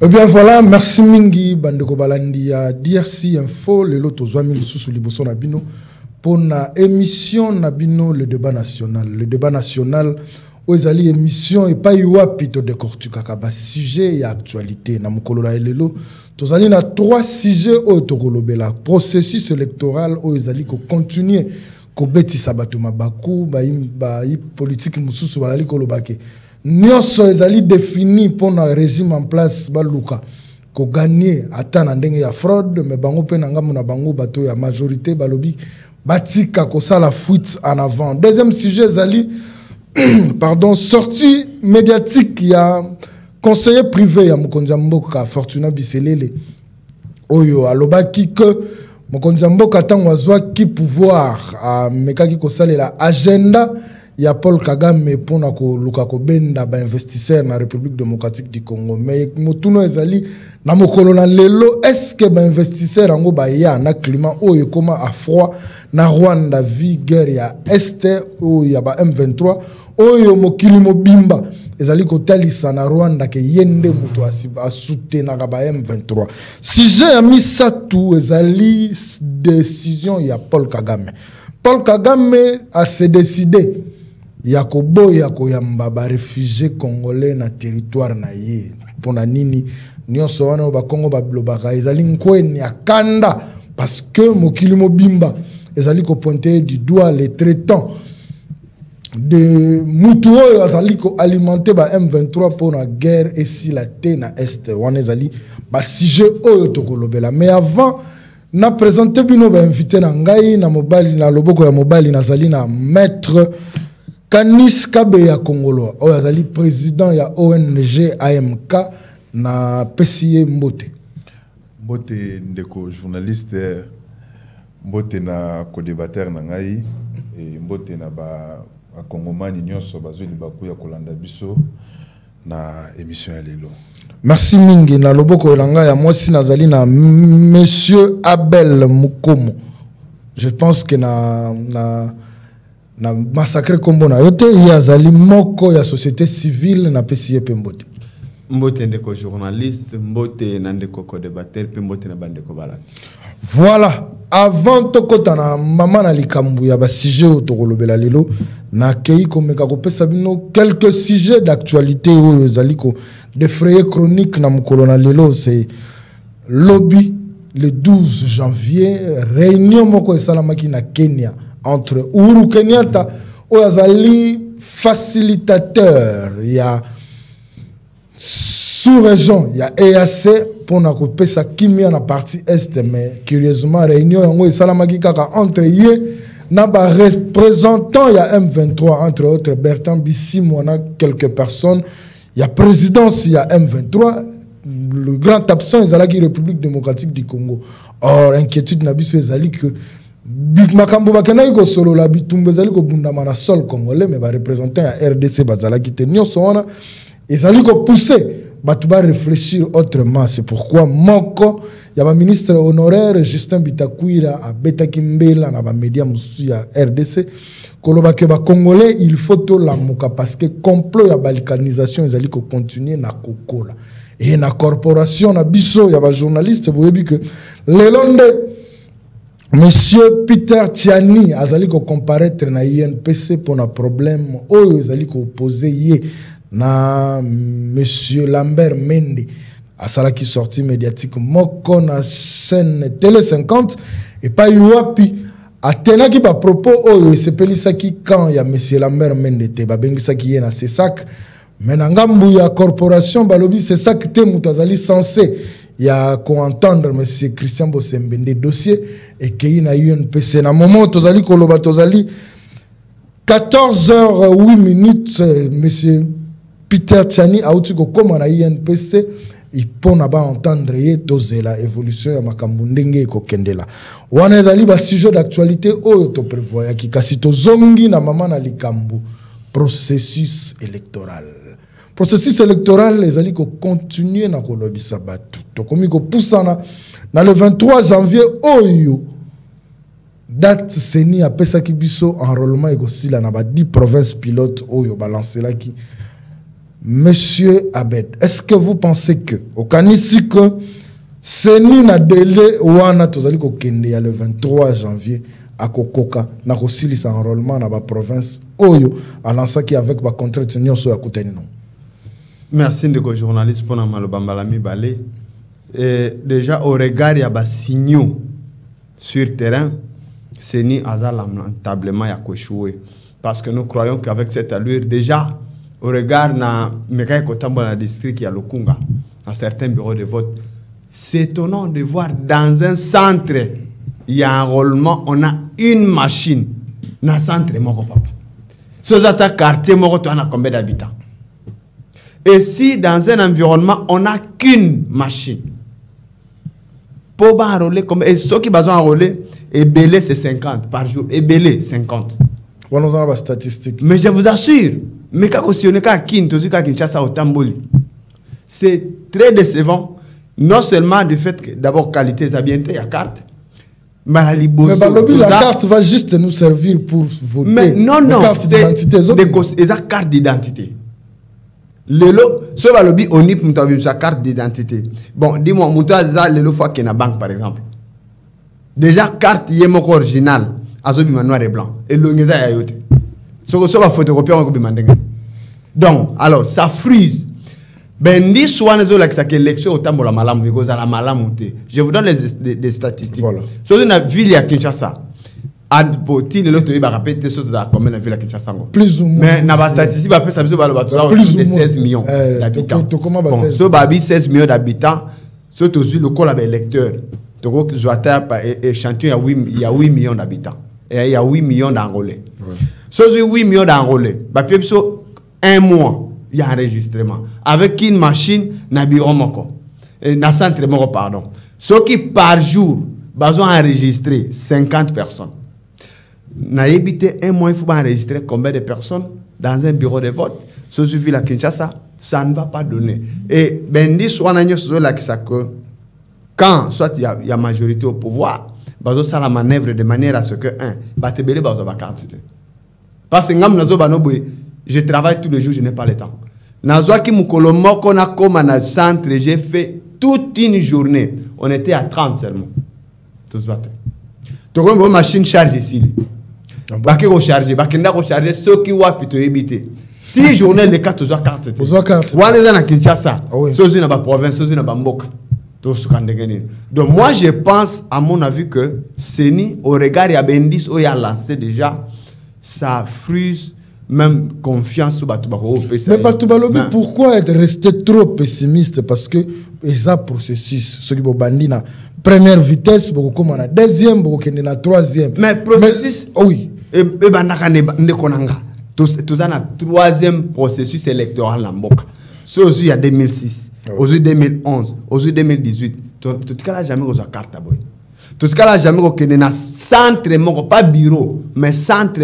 Eh bien voilà, merci mingi bandeko balandi ya DRC Info le loto zwami lisusu liboso na bino pour na émission na bino le débat national. Le débat national ezali émission et pas iwapi to décortiquer ba sujet ya actualité na mukolo la elelo. Tozali na 3 sujets o tokolobela processus électoral o ezali ko continuer ko betisa bato mabaku ba politique mususu balali kolobake. Nyonso ezali défini pour un régime en place baluka ko gagner atana ndenge ya fraude mais bango pe nangamo na bango bato ya majorité balobi batika ko sala fuite en avant. Deuxième sujet ezali pardon, sortie médiatique ya conseiller privé ya Mokonzi Mboka Fortuna Biselele oyo alobaki que Mokonzi Mboka tango azwa ki pouvoir a mekaki ko salela agenda ya Paul Kagame pona ko luka ko benda ba investisseur na République démocratique du Congo mais motuno ezali na mokolo na lelo est-ce que ba investisseur ngo ba ya na climat oyo koma a froid na Rwanda vi guerre ya este o ya ba M23 oyo mokili mobimba ezali ko talisa na Rwanda ke yende muto a soutenir ba M23 sujet ya misatu ezali décision ya Paul Kagame. Paul Kagame a se décidé Yakobo yakoyamba ba réfugiés congolais na territoire na ye pona nini nyonso wana ba Congo ba blobaka ezali nkweni akanda parce que mokili mobimba ezali ko pointer du doigt les traitants de mutu oyo azali ko alimenter ba M23 pour la guerre et si la te na est wana ezali ba sujet oyo tokolobela mais avant na présenter bino ba invité na ngai na mobali na loboko ya mobali nazali na maître Kanis Kabeya Kongolo, Oyazali président ya ONG AMK na PCA Mbote. Mbote ndeko journaliste, Mbote na co-débatteur na ngai, et Mbote na ba Kongomani nyonso bazuli bakuya kolanda biso na émission ya lelo. Merci mingi na loboko elanga ya mwasi nazali na monsieur Abel Mukomo. Je pense que na massacre kombo na yote yazali moko ya société civile na PCA Mbote. Mbote ndeko journaliste, Mbote na ndeko co-débatteur, pe Mbote na bandeko bala. Voilà, avant tokota na mama na likambu ya ba sujet tokolobela lelo na kei komeka ko pesa bino quelques sujets d'actualité oyo ezali ko défrayer chronique na mukolo na lelo c'est lobby le 12 janvier réunion moko esalamaki na Kenya entre Uhuru Kenyatta Oyazali facilitateur ya sous-région ya EAC pour na kopesa kimia na partie est mais curieusement réunion yango esalamaki kaka entre ye na ba représentant ya M23 entre autres Bertrand Bisimwa na quelques personnes ya présidence ya M23 le grand absent ezalaki République démocratique du Congo. Or inquiétude na biso ezali que makambo bakena ko solo la bitumbe ezali ko bundama na sol congolais mais ba représentant ya RDC bazalaki te nyonso wana ezali ko pousser batu ba réfléchir autrement. C'est pourquoi moko ya ba ministre honoraire Justin Bitakwira a betaki mbela na ba média musu ya RDC koloba ke ba congolais il faut to la muka parce que complot ya balkanisation ezali ko continuer na kokola et na corporation na biso ya ba journaliste boyebi que le londe Monsieur Peter Tiani azali ko comparaître na INPC pour un problème oyo azali ko opposer ye na Monsieur Lambert Mende asala qui sorti médiatique moko na chaîne Télé 50 et pas yuapi atena ki ba propos oyo sepelisaki quand ya Monsieur Lambert Mende te babengisaki ye na CESAC mais na ngambu ya corporation balobi CESAC te mutu azali censé il y a qu'on entendre monsieur Christian Bosembende dossier et qu'il y a eu un PC na moment tozali koloba tozali 14h08 monsieur Peter Tiani a outi ko comme na INPC il peut na ba entendre ye tozela évolution ya makambo ndenge ko kendela wana ezali ba sujet d'actualité oyo to prévoya ki kasi tozongi na mama na likambo processus électoral. Processus électoral les alliés continuer na kolobisa batu to komi ko poussana na le 23 janvier oyo date seni a pesa ki biso enrôlement et aussi la na ba 10 provinces pilotes oyo balancer la ki Monsieur Abed, est-ce que vous pensez que au Kanisi que Seni na délai wana tozali ko kende ya le 23 janvier à Kokoka na kosili sa enrôlement na ba province oyo alansaki avec ba contrat nyonso ya kuteni non. Merci de journaliste pour na malobambalami balé. Déjà au regard il y a des signaux sur terrain, Seni a lamentablement échoué parce que nous croyons qu'avec cette allure déjà au regard na Mekaye Kotambo na district ya Lukunga à certains bureaux de vote, c'est étonnant de voir dans un centre il y a un enrôlement, on a une machine dans un centre moko papa. Sur ce quartier moko on a combien d'habitants? Et si dans un environnement on n'a qu'une machine pour enrôler comme et ceux qui besoin enrôler et belé c'est 50 par jour et belé 50. On a la statistique. Mais je vous assure, mais quand si on est à Kinshasa au Tamboli, c'est très décevant. Non seulement du fait que d'abord qualité zabiente, il y a carte. Mais la carte va juste nous servir pour voter. Mais non, non, c'est une carte d'identité. Lelo, ce balobi on y peut sa carte d'identité. Bon, dis-moi, mouta za lelo fois qu'il y a une banque par exemple. Déjà carte yemoko original, azobi noir et blanc. Et l'ongeza ya yote. Ce que soit photocopie on kobi mandenga. Donc, alors ça frise. Ben ni soit les autres qui élection au tambo la malam because à la malam. Je vous donne des statistiques. Voilà. Sur une ville à Kinshasa. À Boti le loto il va répéter des choses dans commune la ville à Kinshasa. Plus ou moins. Mais na ba statistique va faire ça de 16 millions d'habitants. Bon, so babi 16 millions d'habitants, surtout le col avec électeurs. Togo Zouata échantillon il y a 8 millions d'habitants. Et il y a 8 millions d'Angolais. So 8 millions d'Angolais. Ba pepso un mois. Il y a un enregistrement. Avec une machine, na bureau moko. Na centre moko, pardon. Ceux qui par jour, besoin enregistrer 50 personnes. Na évité un mois, il faut enregistrer combien de personnes dans un bureau de vote. Ce suffit la Kinshasa, ça ne va pas donner. Et ben ni soit na nyos la que quand soit il y a majorité au pouvoir, besoin ça la manœuvre de manière à ce que batebele besoin ba carte. Parce que ngam nazo banoboy je travaille tous les jours, je n'ai pas le temps. Nazwaki Mukolomo, qu'on a comme un centre, j'ai fait toute une journée. On était à 30 seulement. Tout ça. Donc, on a une machine chargée ici. Baké recharger, Bakenda recharger, ceux qui ont plutôt éviter. 10 journées, les 4 cartes. On est dans Kinshasa. Ceux qui n'ont pas province, ceux qui n'ont pas Mboka. Donc, moi, je pense, à mon avis, que Seni, au regard, il y a Bendis, où il a lancé déjà, ça frise. Même confiance sur Batubaro. Mais Batubalobi, pourquoi être resté trop pessimiste? Parce que les processus, ce qui est na première vitesse, beaucoup comme na deuxième, beaucoup na troisième. Mais processus, oui. Et tout ça na troisième processus électoral en Mboka. C'est aussi il y a 2006, aussi 2011, aussi 2018. Tout cas là jamais aux carte à boy. Tout ce cas-là, jamais qu'on ait un centre, pas bureau, mais centre,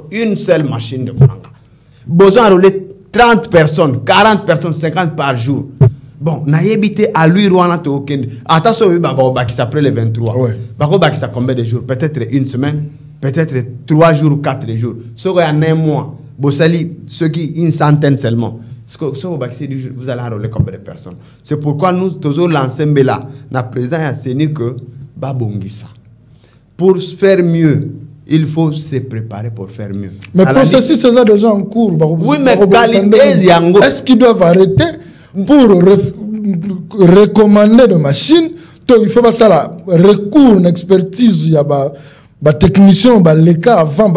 une seule machine de Konanga. Besoin de rouler 30 personnes, 40 personnes, 50 par jour. Bon, on a évité à lui, Rwanda, attention, qui s'appelle le 23. Qui ça combien de jours? Peut-être une semaine, peut-être 3 jours ou 4 jours. Ce qu'il y a un mois, ceux qui une centaine seulement. Vous allez enrôler combien de personnes? C'est pourquoi nous, toujours l'ensemble là, la président a assigné que Babongisa. Pour faire mieux, il faut se préparer pour faire mieux. Mais le processus c'est déjà en cours. Oui, mais est-ce qu'ils doivent arrêter pour recommander de machines? Il faut pas ça là. Recours, une expertise, il y a des techniciens, les cas avant,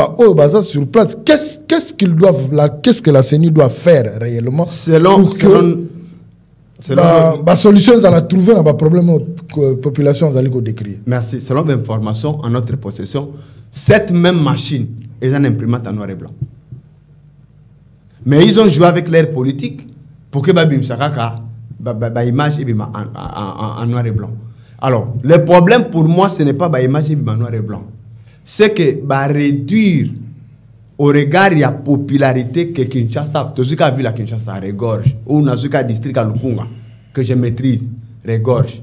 sur place. Qu'est-ce qu'ils doivent là? Qu'est-ce que la CENI doit faire réellement? La solution, elle a trouvé un problème que la population a décrit. Merci. Selon l'information en notre possession, cette même machine est une imprimante en noir et blanc. Mais ils ont joué avec l'air politique pour que Babim Sakaka, image en noir et blanc. Alors, le problème pour moi, ce n'est pas l'image en noir et blanc. C'est que réduire au regard de la popularité que Kinshasa, tout ce qu'a vu la Kinshasa regorge, ou dans ce district à Lukunga, que je maîtrise, regorge.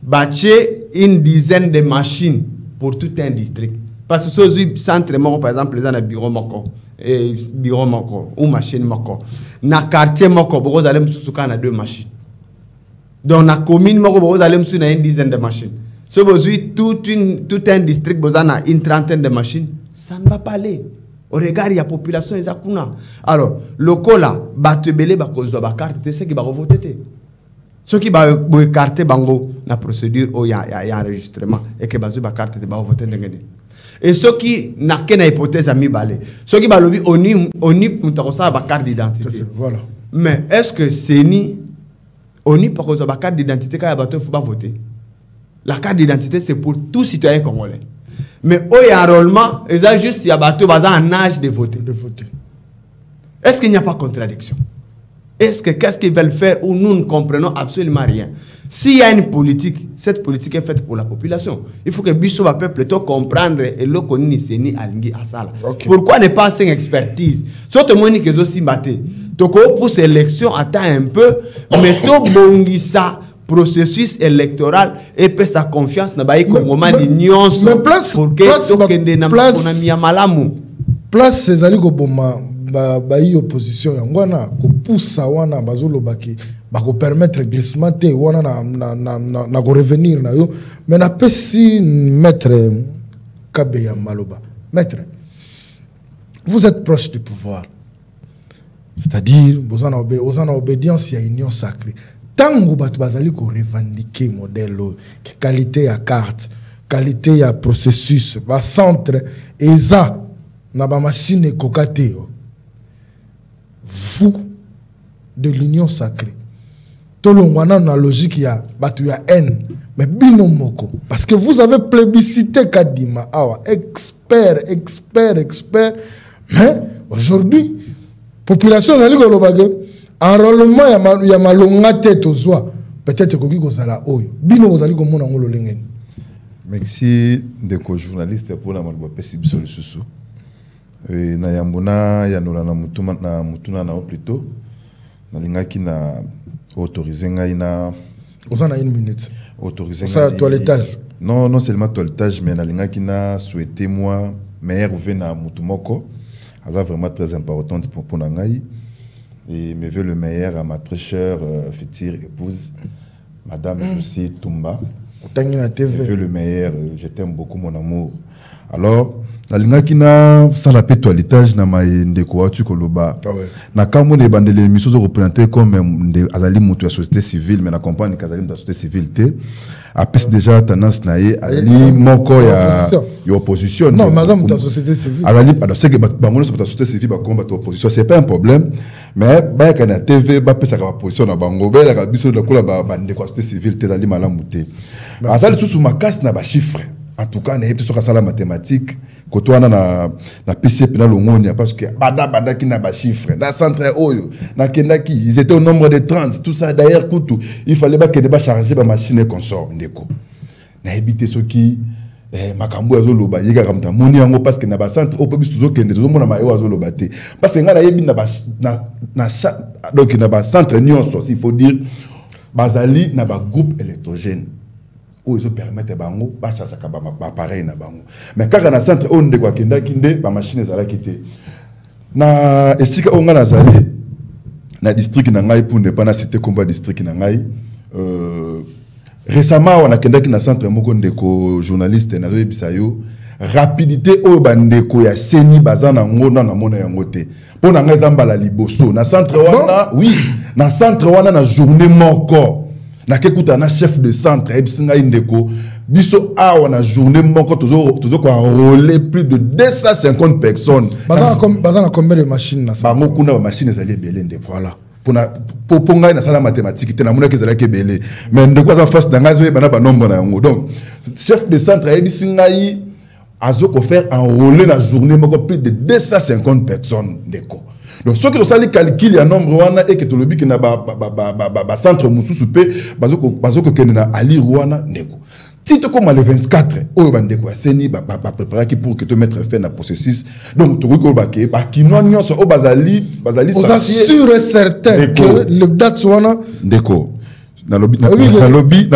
Bâtir une dizaine de machines pour tout un district. Parce que ce centre, par exemple, les gens à bureau ou machine moko. Na quartier moko, vous allez me soutenir 2 machines. Dans la commune moko, vous allez me soutenir une dizaine de machines. Si vous avez tout un district, vous avez une trentaine de machines, ça ne va pas aller. Au regard de la population, alors, le cas là, batebele ba cause de la carte, c'est ce qui va voter. Ceux qui vont écarter la procédure où il y a enregistrement et que la carte va voter. Et ceux qui n'ont qu'une hypothèse à mi balé, ceux qui vont lobby oni pour la carte d'identité. Voilà. Mais est-ce que c'est ni oni pour la carte d'identité quand il faut pas voter? La carte d'identité c'est pour tout citoyen congolais. Mais où il y a un enrôlement, il y a juste un âge de voter. Est-ce qu'il n'y a pas de contradiction? Qu'est-ce qu'ils veulent faire où nous ne comprenons absolument rien? S'il y a une politique, cette politique est faite pour la population. Il faut que Bissot va peuple comprendre et le connaître c'est ni alingi asala. Pourquoi ne pas une expertise? Surtout moi ni que aussi maté. Donc pour cette élection attend un peu, mais tout bongisa processus électoral et peut sa confiance na baï Congoma d'union pour que place ces alliés ko boma baï opposition yangwana ko poussa wana bazolo baki ba ko permettre glissement te wana na ko revenir na yo mais na pesi maître Kabeya Maloba. Maître, vous êtes proche du pouvoir, c'est-à-dire vous en obédience il y a union sacrée. Tant que vous avez revendiqué modèle, qualité à carte, qualité à processus, à centre, et ça, na ba machine et kokate, vous, de l'union sacrée, tout le monde a une logique, il y a haine, mais binomoko, parce que vous avez plébiscité Kadima, expert, mais aujourd'hui, population n'a pas enrôlement il y a malonga tête aux oies peut-être que vous sala oyo bino vous allez comme mon angolo lengeni. Merci de journaliste pour la malbo pesi biso le susu na yambona ya nola na mutuna na plutôt na lingaki na autoriser ngai na osana 1 minute autoriser ça toilettage non seulement toilettage mais na lingaki na souhaiter moi meilleur vena mutumoko ça vraiment très important pour ngai. Et me veut le meilleur à ma très chère future épouse, Madame Josie Toumba. Me veut le meilleur, je t'aime beaucoup mon amour. Alors, la linga qui n'a ça la pétoilitage n'a ma ndeko atu koloba. Na kamo les bandes les missions sont représentées comme des azali mutu la société civile, mais la compagnie qu'azali de la société civile té. Après déjà tendance naé ali moko ya opposition. Non, madame de la société civile. Alors c'est que bangono sur la société civile ba combattre opposition, c'est pas un problème, mais ba kana TV ba pesa ka opposition na bango ba la biso de kola ba bande ko société civile té azali malamu té. Azali sous ma casse na ba chiffre. En tout cas, il y a la mathématique, quand on a na PCP na longonia parce que banda qui n'a pas chiffre, na centre oyo, na kendaki, ils étaient au nombre de 30, tout ça d'ailleurs coutou. Il fallait pas que des charger ba machine consort ndeko. Na éviter ce qui makambo azoloba yeka kamta moni yango parce que na ba centre opo biso tozokende tozomona mayo azoloba te. Parce que ngana yebi na ba donc na ba centre nyonso, il faut dire bazali na ba groupe électrogène. Ils permettent bango ba charger ka ba appareil na bango mais kaka na centre on de kwa kenda kinde ba machine ezala kité na esika on ngana zali na district na ngai pour ne pas na citer combat district na ngai récemment on a kenda ki na centre moko ndeko journaliste na yebisa yo rapidité o bandeko ya seni bazana ngona na mona yango te pour na ngai zambala liboso na centre wana oui na centre wana na journée moko na kekuta na chef de centre ebsinga indeko biso awa na journée moko tozo ko enrôler plus de 250 personnes bazana combien de machines na ça bango kuna ba machines ezali belé ndeko voilà pour ponga na sala mathématique te na mona kezala ke belé mais ndeko za face dans ngazo bana ba nombre na yango donc chef de centre ebsinga azo ko faire enrôler na journée moko plus de 250 personnes ndeko. Donc, ce que nous calcul, il y a un nombre et que tout le but qui n'a pas centre Moussou pe bazoko kenena ali Rwanda neko. Titre comme le 24, au bandeko seni préparer pour que te mettre fin à processus. Donc, tu vois que qui non so au bazali sûr et certain que le date soit ndeko. Dans lobby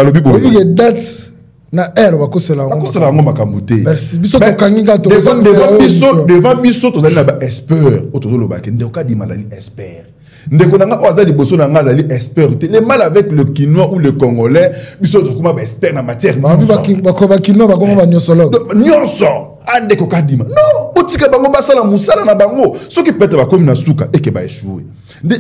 date na air ba ko sala ngo makamute merci biso to kanginga to devant biso to zali na ba expert o to lo ba kende ka di mazali expert ndeko nanga o azali boso na nga zali expert le mal avec le quinois ou le congolais biso to kuma ba expert na matière ba ko ba quinois ba ko ba nyosologue nyonso ande ko kadima non otika bango basala musala na bango soki peut-être ba comme na suka et que ba échouer.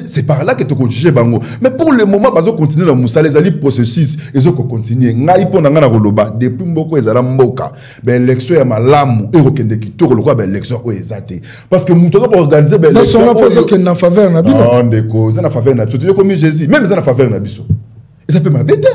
C'est par là que tu continues bango. Mais pour le moment, bazo continuer dans musala les ali processus et zo ko continuer. Ngai pona ngana koloba depuis mboko ezala mboka. Ben élection ya malamu et okende ki to ko ben élection o ezate. Parce que muto ko organiser ben élection. Non, seulement que na faveur na bino. Non, ndeko, ça na faveur na biso. Tu comme Jésus, même ça na faveur na biso. Et ça peut m'embêter.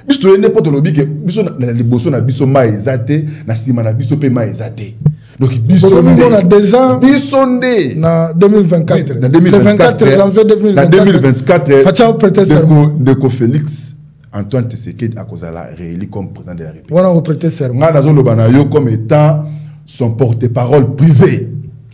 Biso to n'importe lobi que biso na liboso na biso ma ezate, na sima na biso pe ma ezate. Donc, on a déjà bisondé en 2024. En 2024, janvier 2024. En 2024, Fatia prêter serment. Ndeko Félix Antoine Tshisekedi a causé la réélu comme président de la République. On a prêté serment. Ngana lo banayo comme étant son porte-parole privé.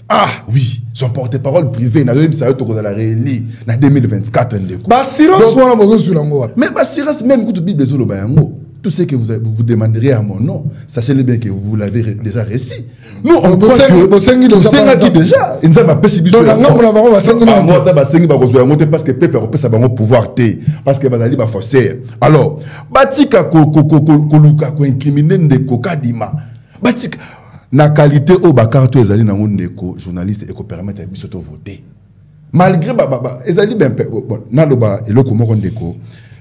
Ah oui, son porte-parole privé n'a réussi à causé la réélu en 2024 ndeko. Basirance wana mozo sulango. Mais basirance même que tu bible zo lo bayango. Tout ce que vous demanderez à mon nom, sachez-le bien que vous l'avez déjà réussi. Nous, on croit que vous déjà. Il nous a pas si bien. Parce que peuple européen ça va pouvoir té. Parce que bazali ba forcer. Alors, batika koluka ko incriminer ndeko kadima. Batika na qualité au bakarto ezali na ndeko journaliste et ko permettre biso to voter. Malgré ezali ben bon na loba eloko moko ndeko.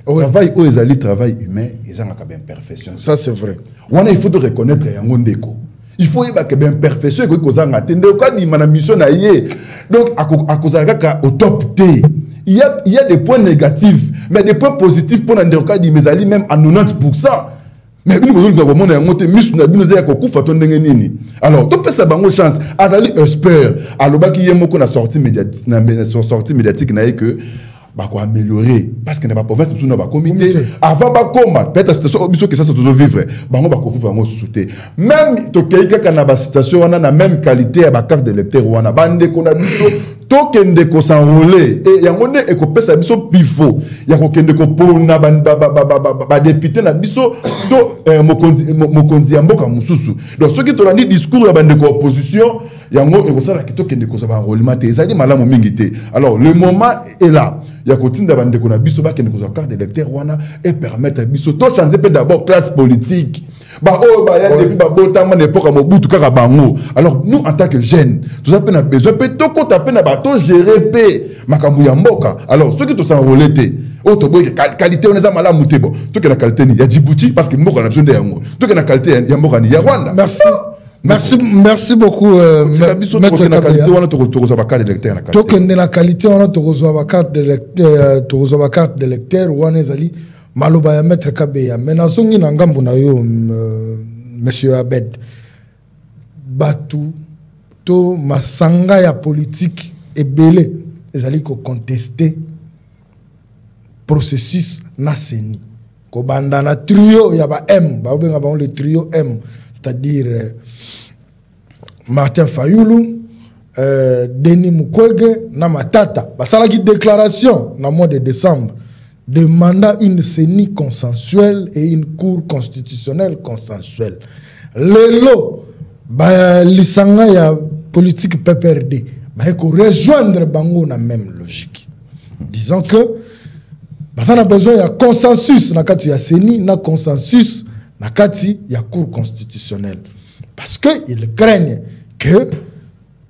Travail où ils allaient travail humain, ils ont une perfection. Ça c'est vrai. Il faut de reconnaître un déco. Il faut y avoir une perfection et que ça attendez quand il m'a mission naïe. Donc à cause de au top T. Il y a des points négatifs, mais des points positifs pour un cas dit mais ali même à 90%. Mais nous nous avons monté un monté muscle na binoze ya kokufa to ndenge nini. Alors to pesa bango chance azali expert aloba ki yemo ko na sortie médiatique na sortie médiatique na que bah quoi améliorer parce que n'a pas province nous n'a pas comité avant ba koma peut-être situation biso que ça toujours vivre bango ba ko vivre bango souté même to keika kana ba situation wana na même qualité ya ba carte d'électeur wana bande ko na biso to kende ko s'enrôler et yango ne e ko pesa biso pifo ya ko kende ko pona ba député na biso to mokonzi ya mboka mususu donc ceux qui to randi discours ya bande ko opposition yango e ko sala ki to kende ko sa ba enrôlement te ezali malamu mingi te alors le moment est là. Il y a continué de qu'on a biso ba kende ko carte d'électeur wana et permettre biso to changer peu d'abord classe politique. Ba oh ba ya depuis ba botama n'époque Mobutu kaka bango. Alors nous en tant que jeunes, tout ça peine besoin peut to ko taper na ba to gérer pe makambu ya mboka. Alors ceux qui to s'enrôler te oh to boy qualité on est malamu te bon. To que la qualité ni ya Djibouti parce que mboka na besoin de yango. To que la qualité ya mboka ni ya Rwanda. Merci. Merci beaucoup. Maître la qualité on a to ba carte d'électeur na qualité. To que la qualité on a to ba carte d'électeur, to ba carte d'électeur wana ezali maloba ya Maître Kabeya. Mais nazongi na ngambu na yo Monsieur Abed. Batu to masanga ya politique ebele ezali ko contester processus na seni. Ko banda na trio ya ba M, ba benga ba le trio M, c'est-à-dire Martin Fayulu, Denis Mukwege, na Matata. Basala qui déclaration na mois de décembre demandant une CENI consensuelle et une cour constitutionnelle consensuelle. Lelo, ba lisanga ya politique PPRD, ba ko rejoindre bango na même logique. Disons que on a besoin de consensus na kati ya CENI, na consensus na kati ya cour constitutionnelle. Parce qu'ils craignent que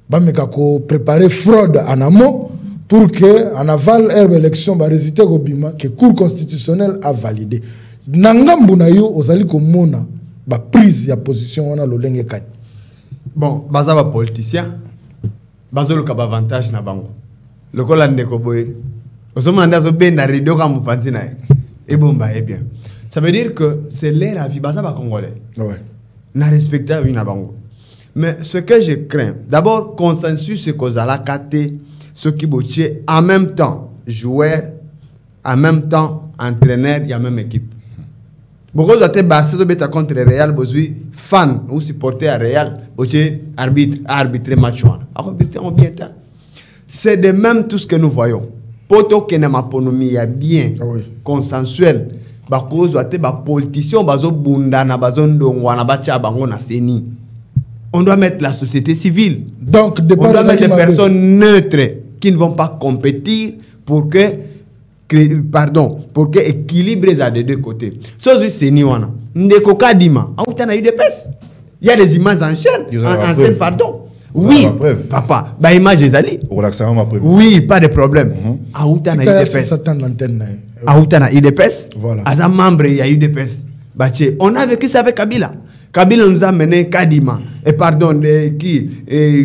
bameka ko préparer fraude en amont pour que en aval herbe élection ba résultat ko bima que cour constitutionnelle a validé. Nangambu na yo ozali ko mona ba prise ya position wana lolenge kani. Bon, baza ba politicien bazolo ka ba avantage na bango. Lokola ndeko boye. Osomanda zo benda rido ka mufanzi na e bomba e bien. Ça veut dire que c'est l'air à vie baza ba congolais. Ouais. Na respecter la vie na bango. Mais ce que je crains, d'abord consensus c'est qu'on a la kate ce qui botier en même temps joueur, en même temps entraîneur, il y a même équipe. Beaucoup de Barcelone beta contre le Real, bozui fan ou supporter à Real, botier arbitre, arbitrer match one. Arbitrer en bien temps. C'est de même tout ce que nous voyons. Poto que na maponomie ya bien consensuel. bako zoate ba politicien bazo bunda na bazo ndongwa na bacha bango na seni. On doit mettre la société civile. Donc, on doit mettre des personnes neutres qui ne vont pas compétir pour que équilibrer ça des deux côtés. Sozu seni wana. Ndeko kadima. Aouta na eu des pèses. Il y a des images en scène, pardon. Oui, papa. Bah image ezali. Oui, pas de problème. Aouta na eu des pèses. Aouta na eu des pèses. Voilà. As membre, il y a eu des pèses. On a vécu ça avec Kabila. Kabila nous a mené Kadima. Et pardon, qui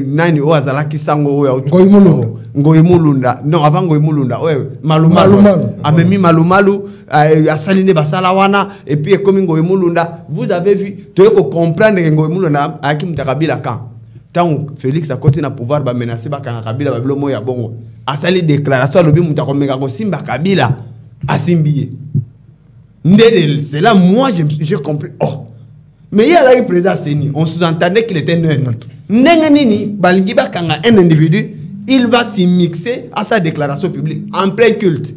Nani Oazala qui sango Ngoimulunda. Non, avant Ngoimulunda. Ouais, Malumalu. Amemi Malumalu, Asaline Basalawana, et puis comme Ngoimulunda. Vous avez vu, tu veux comprendre que Ngoimulunda a qui Kabila quand. Tant Félix a continué à pouvoir menacer Kabila, Bablomo ya bongo. Asali déclaration, le bimu takomega Simba Kabila, Asimbiye. C'est là, moi, j'ai compris. Oh! Mais il y a le président Seni, on sous-entendait qu'il était neutre. Nenganini, Balingiba Kanga, un individu, il va s'y mixer à sa déclaration publique, en plein culte.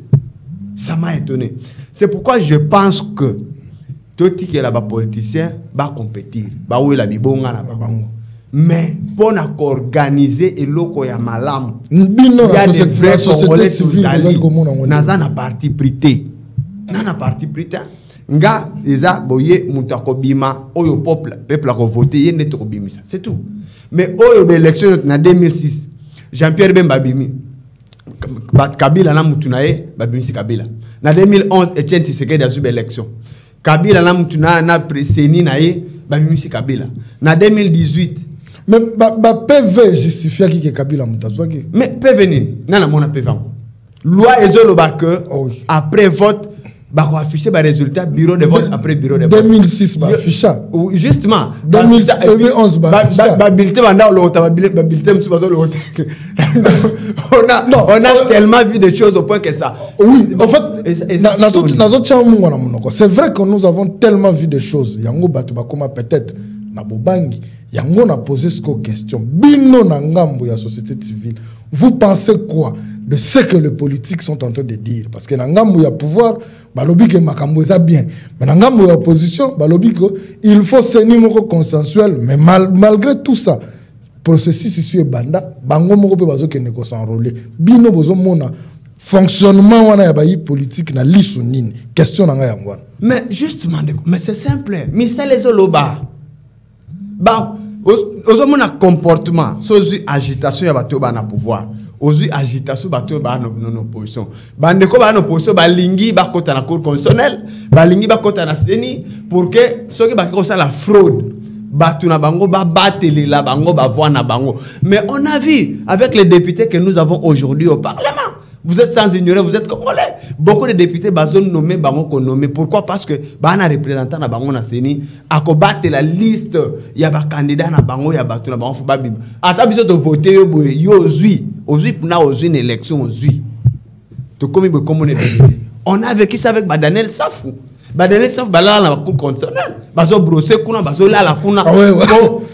Ça m'a étonné. C'est pourquoi je pense que tout ce qui est là-bas politicien va compétir. Mais pour organiser et l'oko ya malam, il y a des vrais Congolais sous-alliés. Naza na parti prité. Nana parti prité. Nga eza boye mutako bima oyo peuple a voté yende to bimisa, c'est tout. Mais oyo élection na 2006 Jean-Pierre Bemba bimi Kabila na mutunaye babimisi Kabila. Na 2011 Etienne Tshisekedi a eu élection. Kabila na mutuna na preseni na ye babimisi Kabila. Na 2018 mais PV justifia qui Kabila mutazwaki. Mais PV nini nana mona PV. Loi ezoloba que après vote bah afficher les résultats bureau de vote après bureau de vote 2006 bah afficher justement 2011 bah bulletin bulletin on a tellement vu des choses au point que ça. Oui, en fait c'est vrai que nous avons tellement vu des choses yango batu bakoma peut-être na bobangi yango na posé ce question bino na ngambo ya société civile. Vous pensez quoi de ce que les politiques sont en train de dire? Parce que dans le y a pouvoir, balobi que makambo est bien. Mais dans le y a opposition, balobi que il faut s'unir consensuel. Mais malgré tout ça, processus ici est banda, bango moko pe bazo kene ko s'enrôler. Bino bozo mona fonctionnement wana ya bayi politique na lisu nini. Question na nga ya ngwana. Mais justement, mais c'est simple. Misel les oloba. Ba ozo mona comportement, sozu agitation ya bato ba na pouvoir. Aujourd'hui, agitation, bateau, non opposition. Bandeko, ba opposition, balingi, ba kota na cour constitutionnelle, balingi, ba kota na seni, pour que ceux qui ba ça la fraude, batou na bango, ba bateli la bango, ba voix na bango. Mais on a vu avec les députés que nous avons aujourd'hui au Parlement. Vous êtes sans ignorer, vous êtes congolais. Beaucoup de députés sont nommés, sont nommés. Pourquoi? Parce que un représentant na bango na seni a combattre la liste. Il y a des candidats na bango, il y a des na bango faut pas bim. Ata biso de voter yo ozui pour na ozui une élection ozui. To comme on est on a vécu ça avec Daniel Safou. Daniel Safou bala la cour constitutionnelle. Bazo brosser kuna bazo la kuna.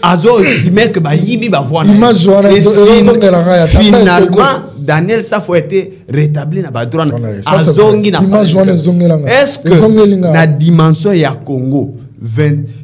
Azo mec ba yibi ba voix. Finalement Daniel Safou a été rétabli dans le droit. Est-ce que la dimension ya Congo,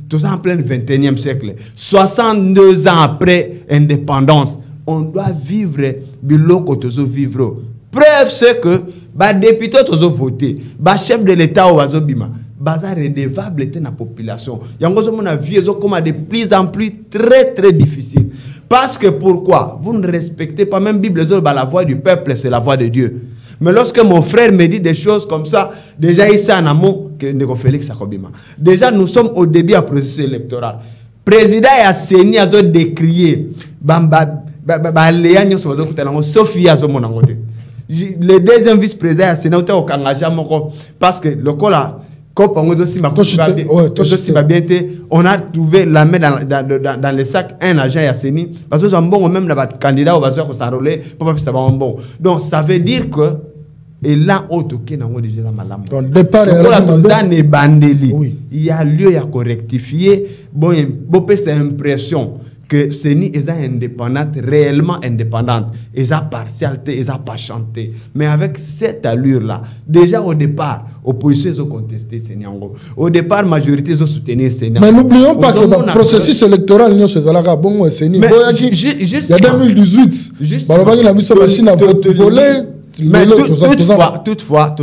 tout en plein 21e siècle, 62 ans après indépendance, on doit vivre biloko tozo vivre. Preuve c'est que les députés tozo voté, les chef de l'État au Wazobima, bazar redevable était la population. Yangozo mona vie comme de plus en plus très très difficile. Parce que pourquoi? Vous ne respectez pas même Bible, la voix du peuple, c'est la voix de Dieu. Mais lorsque mon frère me dit des choses comme ça, déjà ici en amont, que Ndeko Félix Akobima. Déjà nous sommes au début du processus électoral. Président et Asseni a décrié, Sophie a le deuxième vice-président et Asseni a engagé parce que le col là. On a trouvé la main dans le sac un agent Yasseni parce que bon même la candidat au bazar s'enrôler pour pas savoir bon. Donc ça veut dire que et là auto qui n'a déjà la malam. Donc départ il y a lieu à rectifier bon c'est impression que CENI est indépendante, réellement indépendante, et sa partialité, et sa patienté. Mais avec cette allure-là, déjà au départ, l'opposition a contesté CENI. Au départ, la majorité a soutenu CENI. Mais n'oublions pas que le processus électoral, il y a CENI. Il y a 2018, il y a la machine à voler. Mais toutefois,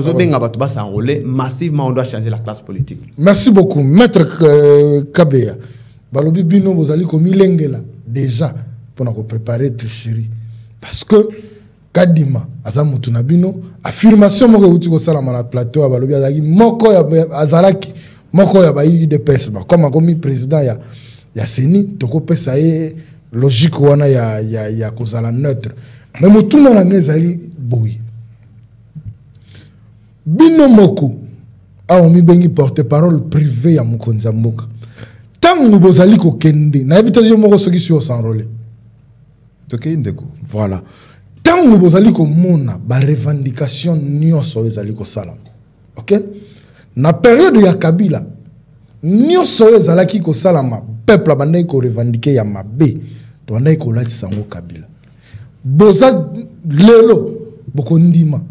massivement, on doit changer la classe politique. Merci beaucoup. Maître Kabea. Balobi bino bozali komi lengela déjà pour nous préparer tricherie parce que kadima azamutu na bino affirmation moko uti ko sala na plateau ya balobi azaki moko ya azalaki moko ya ba UDPS ba comme komi président ya CENI to ko pesa ye logique wana ya kozala neutre mais mutuna na ngezali boyi bino moko a omi bengi porte-parole privé ya mokonza mboka. Tant que vous allez au Kende, n'habitez pas ceux qui sont s'enrôler. Voilà. Tant que vous allez au Mona, la revendication n'y soit allé au Salam. Ok? Na période ya Kabila, n'y soit allé au Salam, peuple a bandé ko revendiquer ya mabe, to andai ko lati sango Kabila. Boza lelo bokondima.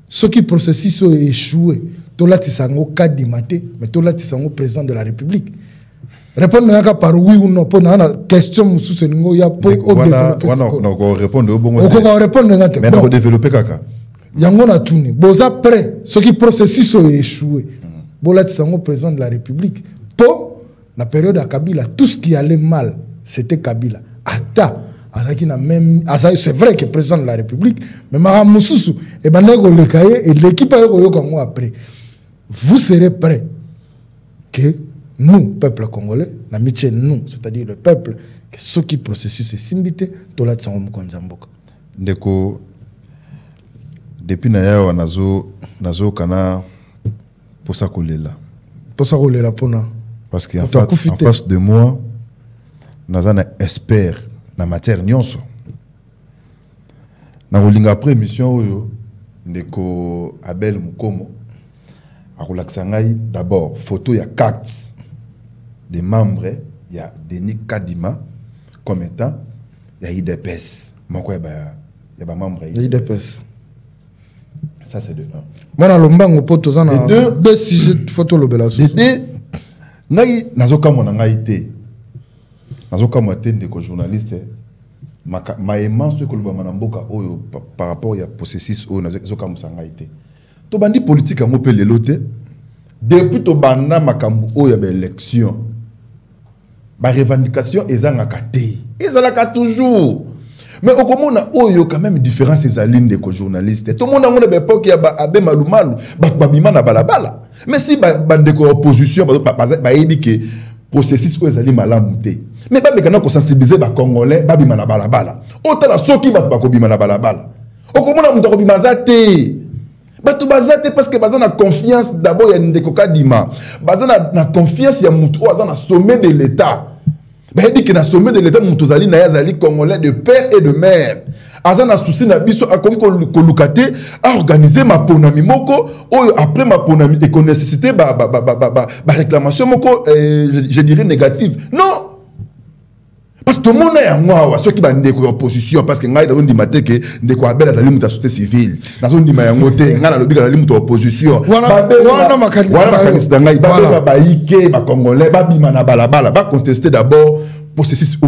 Ce qui processus ont échoué, to lati sango kadimate, mais to lati sango président de la République. Répondre par oui ou non pour la question sous ce niveau il y a pour répondre au bon mais on développer kaka yango na tuni boza prêt ce qui processus ont échoué bola tsango président de la République pour la période à Kabila tout ce qui allait mal c'était Kabila ata azaki na même c'est vrai que président de la République mais mara mususu et bandeko le cahier et l'équipe ayo yokango après vous serez prêts que nous, peuple congolais, nous, c'est-à-dire le peuple, que ce qui processus est simbité, tout là, c'est un moukonzamboka. Ndeko, depuis Naya, nazo kana pour ça coller là. Pour ça coller là, pour na. Parce qu'en face de moi, naza na expert na matière nyonso. Na rolinga après mission oyo, ndeko Abel Mukomo, a relaxangai d'abord photo ya carte des membres, il y a Denis Kadima comme étant, il y a IDPS. Il y a membre IDPS. Ça, c'est de 1. Moi, je suis deux sujets de photo. De deux, je suis journaliste. Ma aimance que le par rapport à processus où nous avons été. To bandi politique en opé lelote depuis to banda makambu o ya élection. Ba revendication ezanga té. Ezalaka toujours. Mais au komona oyo quand même différence ces lignes de journalistes. Tout le monde a une époque ya ba abe malumalu ba bima na balabala. Mais si bande ko opposition ba yebi que processus o ezali malamu té. Mais ba mekana ko sensibiliser ba congolais ba bima na balabala. Otala soki ba ko bima na balabala. Au komona muto ko bima za té. Batu bazate parce que bazana confiance d'abord ya ndeko Kadima. Bazana na confiance ya mutu azana sommet de l'état. Ba dit que na sommet de l'état mutu zali na yazali congolais de père et de mère. Azana souci na biso akoki ko lukate a organiser ma ponami moko ou après ma ponami et qu'on nécessité ba réclamation moko je dirais négative. Non. Parce que tout le monde est en moi, ceux qui ont des oppositions, parce que nous avons dit que nous avons dit que la société civile, nous avons dit que nous avons dit que la opposition, nous avons dit que les Congolais vont contester d'abord le processus.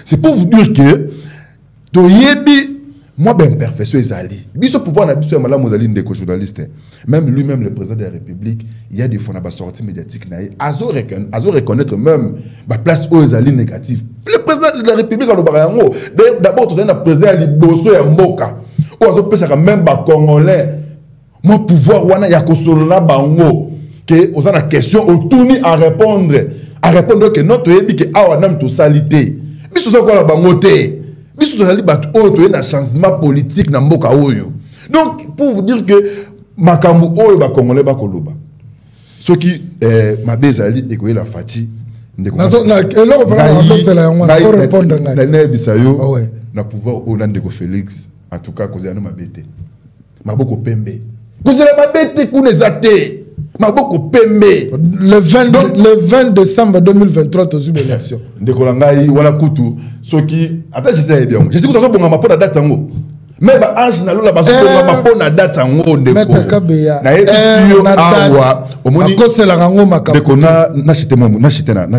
C'est pour vous dire que moi, ben perfection est allé. Biso pouvoir na biso mala mozali ndeko journaliste. Même lui-même le président de la République, il y a des fois na ba sortie médiatique na azo reconnaître même ba place aux ali négative. Le président de la République a yango. D'abord tu es na président liboso ya mboka. O azo pesa ka même ba congolais. Moi pouvoir wana ya kosolola bango que aux na question au tourni à répondre que notre yebi que awa nam to salité. Biso zo ko la bango te. Un changement politique dans mboka oyo. Donc pour vous dire que makambu oyo ba congolais ba koloba. Ce qui ma bezali ekoye la fati ndeko. Na pouvoir au ndeko Félix en tout cas cause ya no mabete. Maboko pembe. Cause la mabete kunezate. maboko pembe le 20 décembre 2023 aux élections ndeko langai wala kutu soki ata je sais bien je sais que tu as bonga mapona date ngo mais ba ange na lola baso bonga mapona date ngo ndeko Maître Kabeya na ebisio awa omoni akosela ngo makambo ndeko na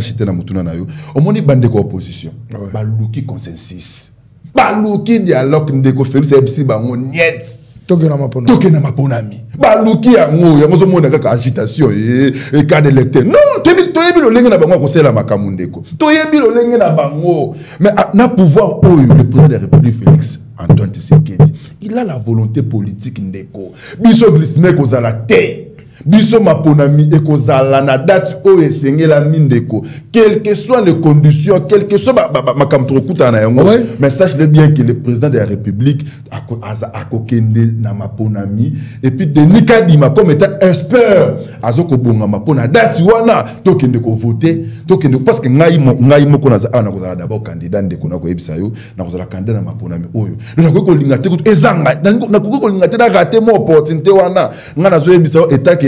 chité na mutuna na yo omoni bandeko opposition baluki consensus baluki dialogue ndeko Félix ebisi bango niet toke na maponami baluki yango yango zomona kaka agitation et cas d'électeur non toyebi lolenge na bango kosela makambo ndeko toyebi lolenge na bango mais na pouvoir oyo le président de la République Félix Antoine Tshisekedi il a la volonté politique ndeko biso glissime kozala te biso maponami ekozala na date o esengela mindeko quelles que soient les conditions quelles que soit makamto kuta na yango mais sache le bien que le président de la République a kokende na maponami et puis Denis Kadima comme étant expert azoko bonga mapona date wana tokende ko voter tokende parce que ngai moko na kozala d'abord candidat ndeko na ko ebisa yo na kozala candidat na maponami oyo na ko linga te ezanga na ko linga te na rater mo opportunité wana nga na zo ebisa état que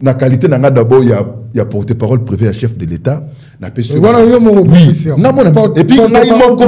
na qualité na nga d'abord ya porte-parole privé à chef de l'État na peso voilà yo mo et puis ngai moko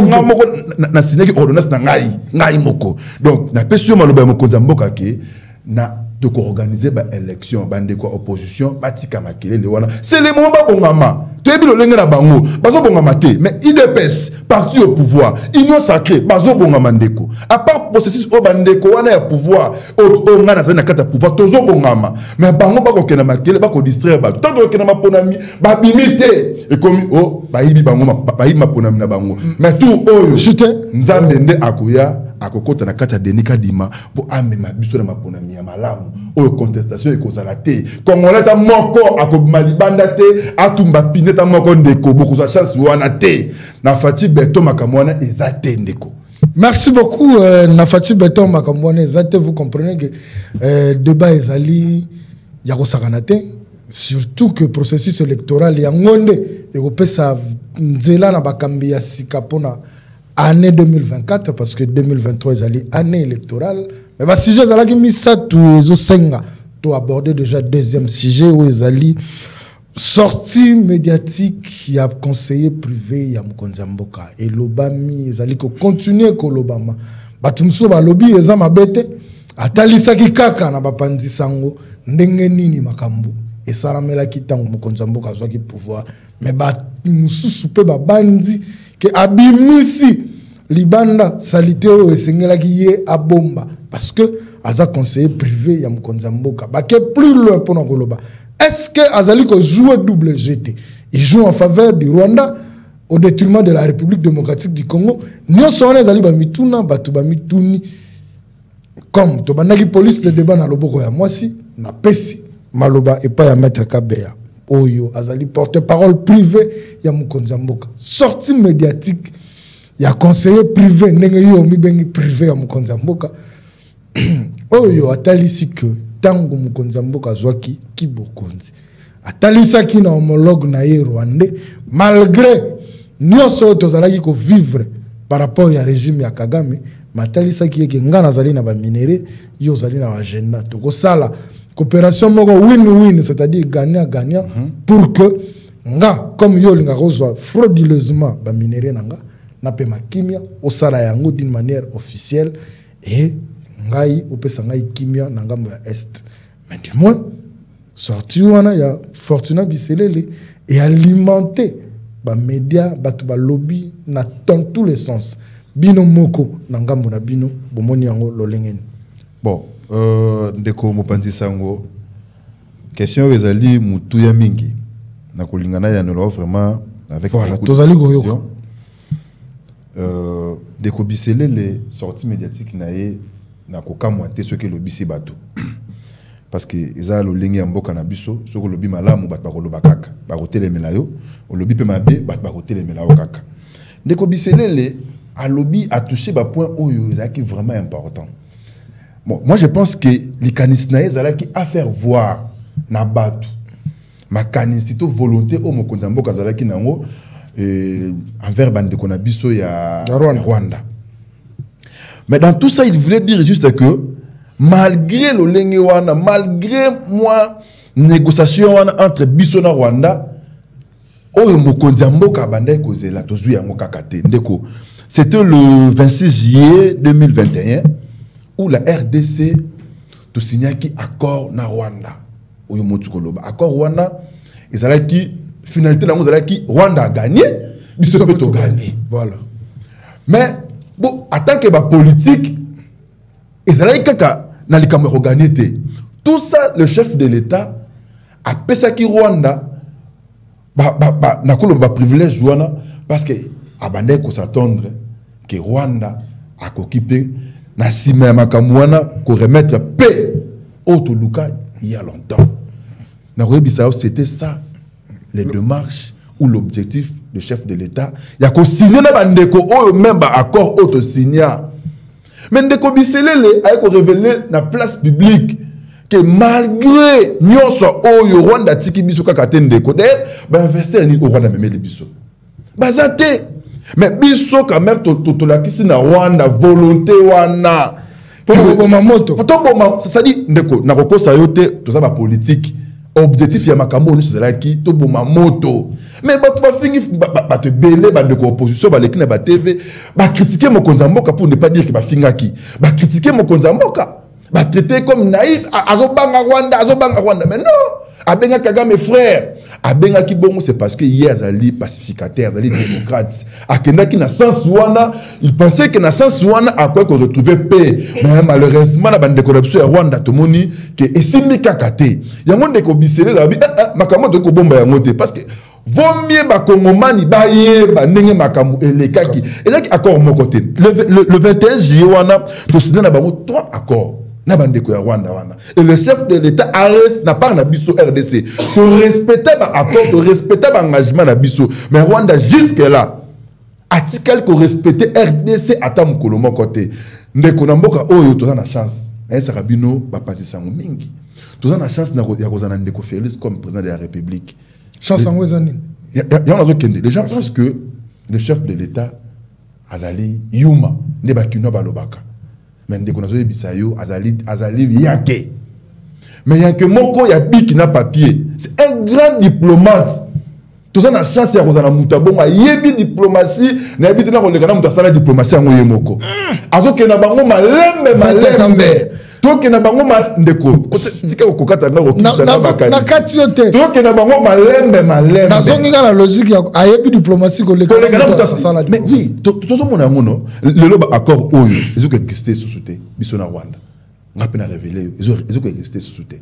na signé ordonnance na ngai moko donc na peso maloba mo konza mboka ke na de organiser ba élection bande ko opposition batika makele le wana c'est le moment bongama toyebi lolenge na bango bazo bongama te mais IDPS parti au pouvoir union sacrée bazo bongama ndeko à part processus o bandeko wana ya pouvoir o ngana za na kata pouvoir tozo bongama mais bango bako kena makele bako distraire ba tant que na maponami ba bimité et comme o ba yibi bango ba yibi maponami na bango mais tout oyo chute nzambe nde akoya akokota na kata Denis Kadima pour amema biso na maponami ya malamu o contestation ekozala te congolais ta moko akomalibanda te atumba pineta moko ndeko beaucoup de chance wana te na Fati Beton makamwana ezate ndeko. Merci beaucoup Nafati Beton makamwana ezate. Vous comprenez que débat ezali ya kosakana te surtout que processus électoral ya ngonde ekopesa nzela na bakambi ya sika pona année 2024 parce que 2023 ezali année électorale mais ba sujet ezalaki misatu ezosenga to aborder déjà deuxième sujet où ezali sortie médiatique ya conseiller privé ya mokonzi mboka et lobami ezali ko continuer ko lobama batu muso ba lobby eza mabete atalisaki kaka na bapandi sango ndenge nini makambu esalamelaki tango mokonzi mboka azwaki pouvoir mais ba mususu pe babandi que abimisi libanda salité o esengelaki ye abomba parce que aza conseiller privé ya mokonzi mboka ba ke plus loin pour ngoloba est-ce que azali ko jouer double GT il joue en faveur du Rwanda au détriment de la République démocratique du Congo nyonso wana ezali ba mituna batu ba mituni comme to banaki police le débat na loboko ya mwasi na pesi maloba et pas ya maître Kabeya oyo azali porte-parole privé ya mokonzi mboka sortie médiatique ya conseiller privé ndenge yo mibengi privé ya mokonzi mboka oyo atalisi que tango mokonzi mboka zwaki kibokonzi atalisaki na homologue na ye rwandais malgré nyonso tozalaki ko vivre par rapport ya régime ya Kagame matalisaki yeke ngana zali na ba minéraux yo zali na agenda to sala coopération moko win-win, c'est-à-dire gagnant-gagnant, pour que nga comme yo linga kozwa frauduleusement ba minéraux nanga na pe makimia au sala yango d'une manière officielle et ngai opesa ngai kimia na ngambo ya est mais du moins sorti wana ya Fortuna Biselele et alimenter ba média batu ba lobby na dans tous les sens bino moko na ngambo na bino bomoni yango lolengeni bon ndeko mopanzi sango question ezali mutu ya mingi na kolingana ya nolo vraiment avec voilà tozali koyoka ndeko Biselele sortie médiatique na ye na kokamwa te soki lobisi bato parce que eza lolengi ya mboka na biso soki lobi malamu bato bakoloba kaka bakotelemela yo olobi pe mabe bato bakotelemela yo kaka ndeko Biselele a lobby a touché ba point oyo ezaki vraiment important. Bon, moi je pense que les canisnaïs zalaki à faire voir na batu ma canisito volonté au mokonzi mboka zalaki nango envers bande konabiso ya Rwanda. Mais dans tout ça, il voulait dire juste que malgré le lengewana, malgré moi, négociation entre biso na Rwanda oyo mokonzi mboka bandai kozela tozui yango kaka te ndeko. C'était le 26 juillet 2021 où la RDC to signé qui accord na Rwanda. Oyo motukoloba accord Rwanda ezalaki finalité na ezalaki Rwanda a gagné, biso peut to gagner. Voilà. Mais bon, attaque ba politique ezalaki kaka na likambo ko gagner te. Tout ça le chef de l'État a pesaki Rwanda na koloba privilège wana parce que abandait ko s'attendre que Rwanda a occupé na sima makamwana ko remettre paix au Toluka il y a longtemps. Na rebisa c'était ça les démarches ou l'objectif du chef de l'État. Il y a ko signer na bandeko o même accord auto signa. Mais ndeko biselele a ko révéler na place publique que malgré nyonso oyo Rwanda tiki biso kaka te ndeko d'ailleurs ba investir ni au Rwanda memeli biso bazate mais biso quand même to la kisi na Rwanda volonté wana pour boma moto to boma ça dit ndeko na kokosa yote to za ba politique objectif ya makambo ni c'est là qui to boma moto mais ba to ba fingi ba te belé ba ndeko opposition ba lekina ba TV ba critiquer mokonzi mboka pour ne pas dire que ba finga ki ba critiquer mokonzi mboka ba traité comme naïf azobanga Rwanda mais non abenga Kagame mes frères abenga ki bongo c'est parce que hier azali pacificateur azali démocrate akenda ki na sens wana il pensait que na sens wana à quoi qu'on retrouver paix mais malheureusement na bande corruption ya Rwanda tomoni que esimbi kakate yango ndeko bisele la bi makambo de ko bomba yango te parce que vaut mieux ba kongomani ba yeba ndenge makambo elekaki ezaki accord mon côté le 21 juillet wana to signé na bango 3 accords. Et le chef de l'État n'a pas na biso RDC pour respecter l'accord, pour respecter l'engagement na biso. Mais Rwanda jusque là, article pour respecter RDC à tam kolomo côté. Ndeko na mboka oyo toza na chance. Na esa kabino ba patisango mingi. Toza na chance na ya kozana ndeko Félix comme président de la République. Chance en wezani. Les gens pensent que le chef de l'État azali yuma ne bakino balobaka. Mais ndeko nazo bisayo azali yake mais yake moko ya biki na papier c'est un grand diplomate tout ça na chance ya kozana mutabonga yebi diplomatie na yebi tena koleka na mutasala diplomatie yango yemoko azoke na bango malembe toke na bango ndeko tika kokata na kokisa na bakani na kati yote toke na bango malembe na zonga la logique ya ayebi diplomatie koleka na mutasala mais oui tozo mona ngono le loba accord oyo ezo que exister sous-souté biso na Rwanda ngapena révéler ezo que exister sous-souté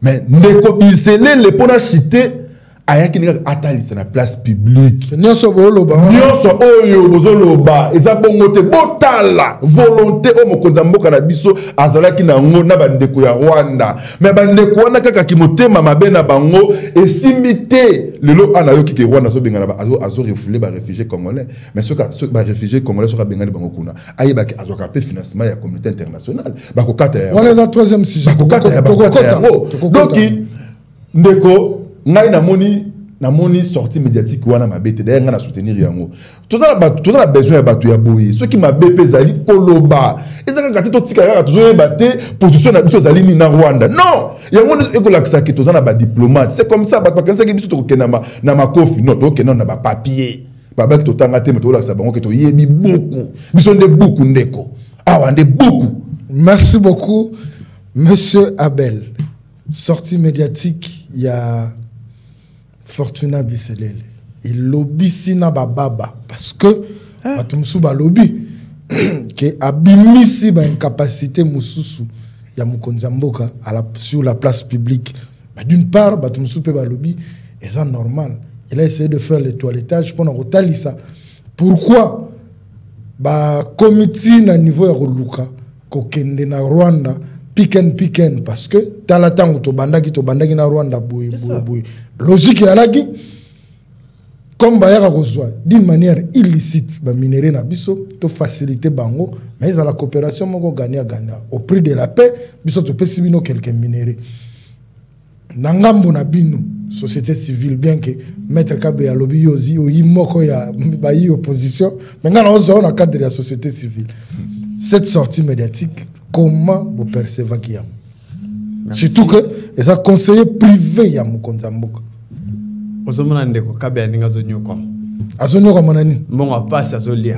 mais ndeko bisele le pona chité ayaki ninga atalisa na place publique nyonso boloba nyonso oyo bozoloba eza bongo te botala volonté o mokonza mboka na biso azalaki na ngo na bandeko ya Rwanda mais bandeko wana kaka kimotema mabe na bango esimbi te lelo ana yoki ke Rwanda so bengana ba azo refouler ba réfugiés congolais mais ceux ba réfugiés congolais so ka bengana bango kuna ayeba ke azoka pe financement ya communauté internationale bakokata ya wala za troisième sujet bakokata ya donc ndeko ngai na moni sortie médiatique wana mabete d'ailleurs nga na soutenir yango toza na besoin ya bato ya boye ceux qui mabepe zali koloba ezaka kati to tika kaka tozo yebate position na biso zali ni na Rwanda non yango ekolakisa ke toza na ba diplomate c'est comme ça bakanisa ke biso to kokena na makofi non to kokena na ba papier babaki to tanga te meto lakisa bango ke to yebi beaucoup biso nde beaucoup ndeko awa nde beaucoup. Merci beaucoup monsieur Abel. Sortie médiatique il y a Fortuna Biselele. Il lobby sina bababa parce que batumsu ba lobby que abimisi ba incapacité mususu ya mukonza mboka sur la place publique. D'une part batumsu pe ba lobby et ça normal. Il a essayé de faire le toilettage pour ça. Pourquoi ba comité na niveau ya Luka kokende na Rwanda piken parce que talatango to bandaki na Rwanda boui logique ya laki comme bayaka kozwa d'une manière illicite ba minerai na biso to faciliter bango mais ils a la coopération moko gagnant au prix de la paix biso to pesi bino quelques minerais nangambo na bino société civile bien que maître Kabe ya lobby yozi o imoko ya bayi opposition mais ngana ozo na cadre de la société civile cette sortie médiatique comment vous percevez qu'il y a Surtout que c'est un conseiller privé ya Mokonzi Mboka. Ozomona ndeko kabya ninga zonyo kwa. Azonyo kwa manani. Mbongo passe azolia.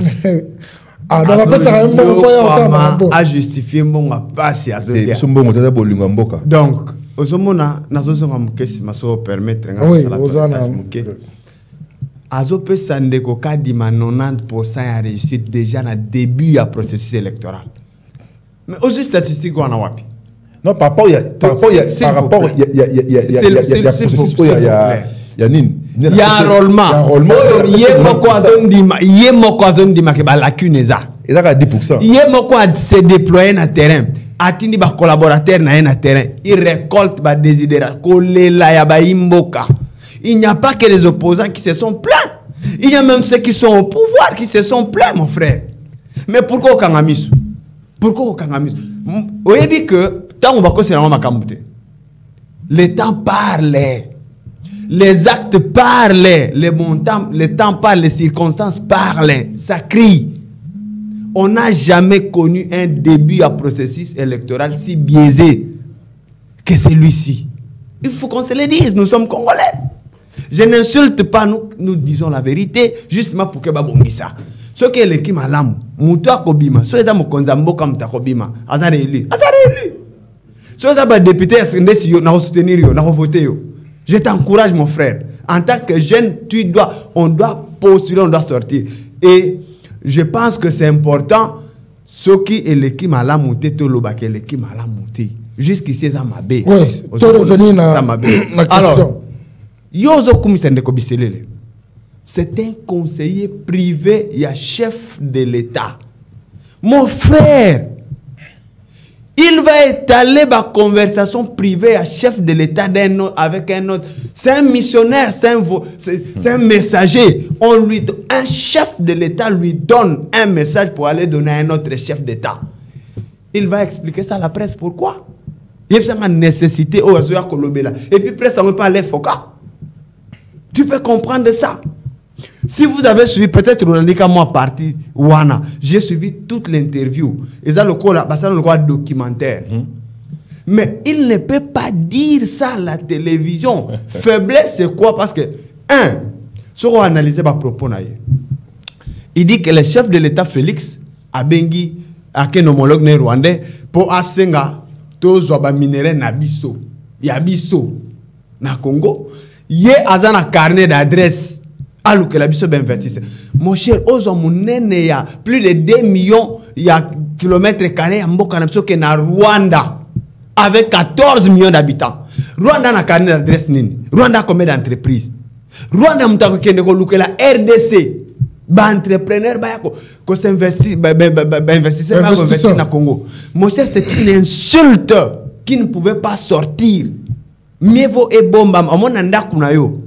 Ah, donc après ça un mbongo kwa ya a justifier mbongo passe azolia. So mbongo tata bolinga mboka. Donc ozomona nazozonga mukesi maso permettre nga. Oui, ozana. Azopesa ndeko kadima 90% ya réussite déjà na début ya processus électoral. Mais aussi statistique on a wapi? Non, par rapport il y a processus il y a nini? Il y a enrôlement. Yemo ko azondima ke ba lacune za. Ezaka 10%. Yemo ko se déployer na terrain. Atindi ba collaborateur na terrain. Il récolte ba désidéra kolela ya ba imboka. Il n'y a pas que les opposants qui se sont plaints. Il y a même ceux qui sont au pouvoir qui se sont plaints, mon frère. Mais pourquoi au Kangamisu? Pourquoi au Kangamisu? Vous avez dit que tant on va considérer Makamute. Le temps parlait. Les actes parlaient. Les montants, le temps parle, les circonstances parlaient. Ça crie. On n'a jamais connu un début à processus électoral si biaisé que celui-ci. Il faut qu'on se le dise, nous sommes Congolais. Je n'insulte pas, nous disons la vérité, justement pour que Babongisa. Ce qui est l'équipe Malam, Moutoua Kobima, ce qui est Mokonzambo comme Takobima, Azar élu. Ce qui est député, je t'encourage, mon frère. En tant que jeune, on doit postuler, on doit sortir. Et je pense que c'est important, ce qui est l'équipe Malam Mouté, Tolobake, l'équipe Malam Mouté. Jusqu'ici, ça m'a bé. Oui, tu es revenu dans la question. Alors, Yozo Kumisendeko Biselele, c'est un conseiller privé, il y a chef de l'État. Mon frère, il va étaler ma conversation privée à chef de l'État avec un autre. C'est un missionnaire, c'est un messager. Un chef de l'État lui donne un message pour aller donner à un autre chef d'État. Il va expliquer ça à la presse. Pourquoi? Il y a une nécessité. Et puis, presse, on ne peut pas aller foca. Tu peux comprendre ça. Si vous avez suivi, peut-être moi parti Wana, j'ai suivi toute l'interview. Et ça, le documentaire. Mais il ne peut pas dire ça à la télévision. Faiblesse, c'est quoi? Parce que, si on analyse ma propos, il dit que le chef de l'État Félix a bengi à un homologue rwandais pour asenga tous les minéraux na biso. Yabiso na Congo. Yé azana carnet d'adresse alors que la biso ben investisseur. Mon cher, ozo munene ya plus de 2 millions ya kilomètres carrés en mboka na biso que na Rwanda avec 14 millions d'habitants. Rwanda na carnet d'adresse nini? Rwanda combien d'entreprises? Rwanda mutako kende ko lukela RDC ba entrepreneur ba yako ko s'investir ba investisseur ba investir na Congo. Mon cher, c'est une insulte qui ne pouvait pas sortir. Mieux vaut et bomba amon ndaku na yo.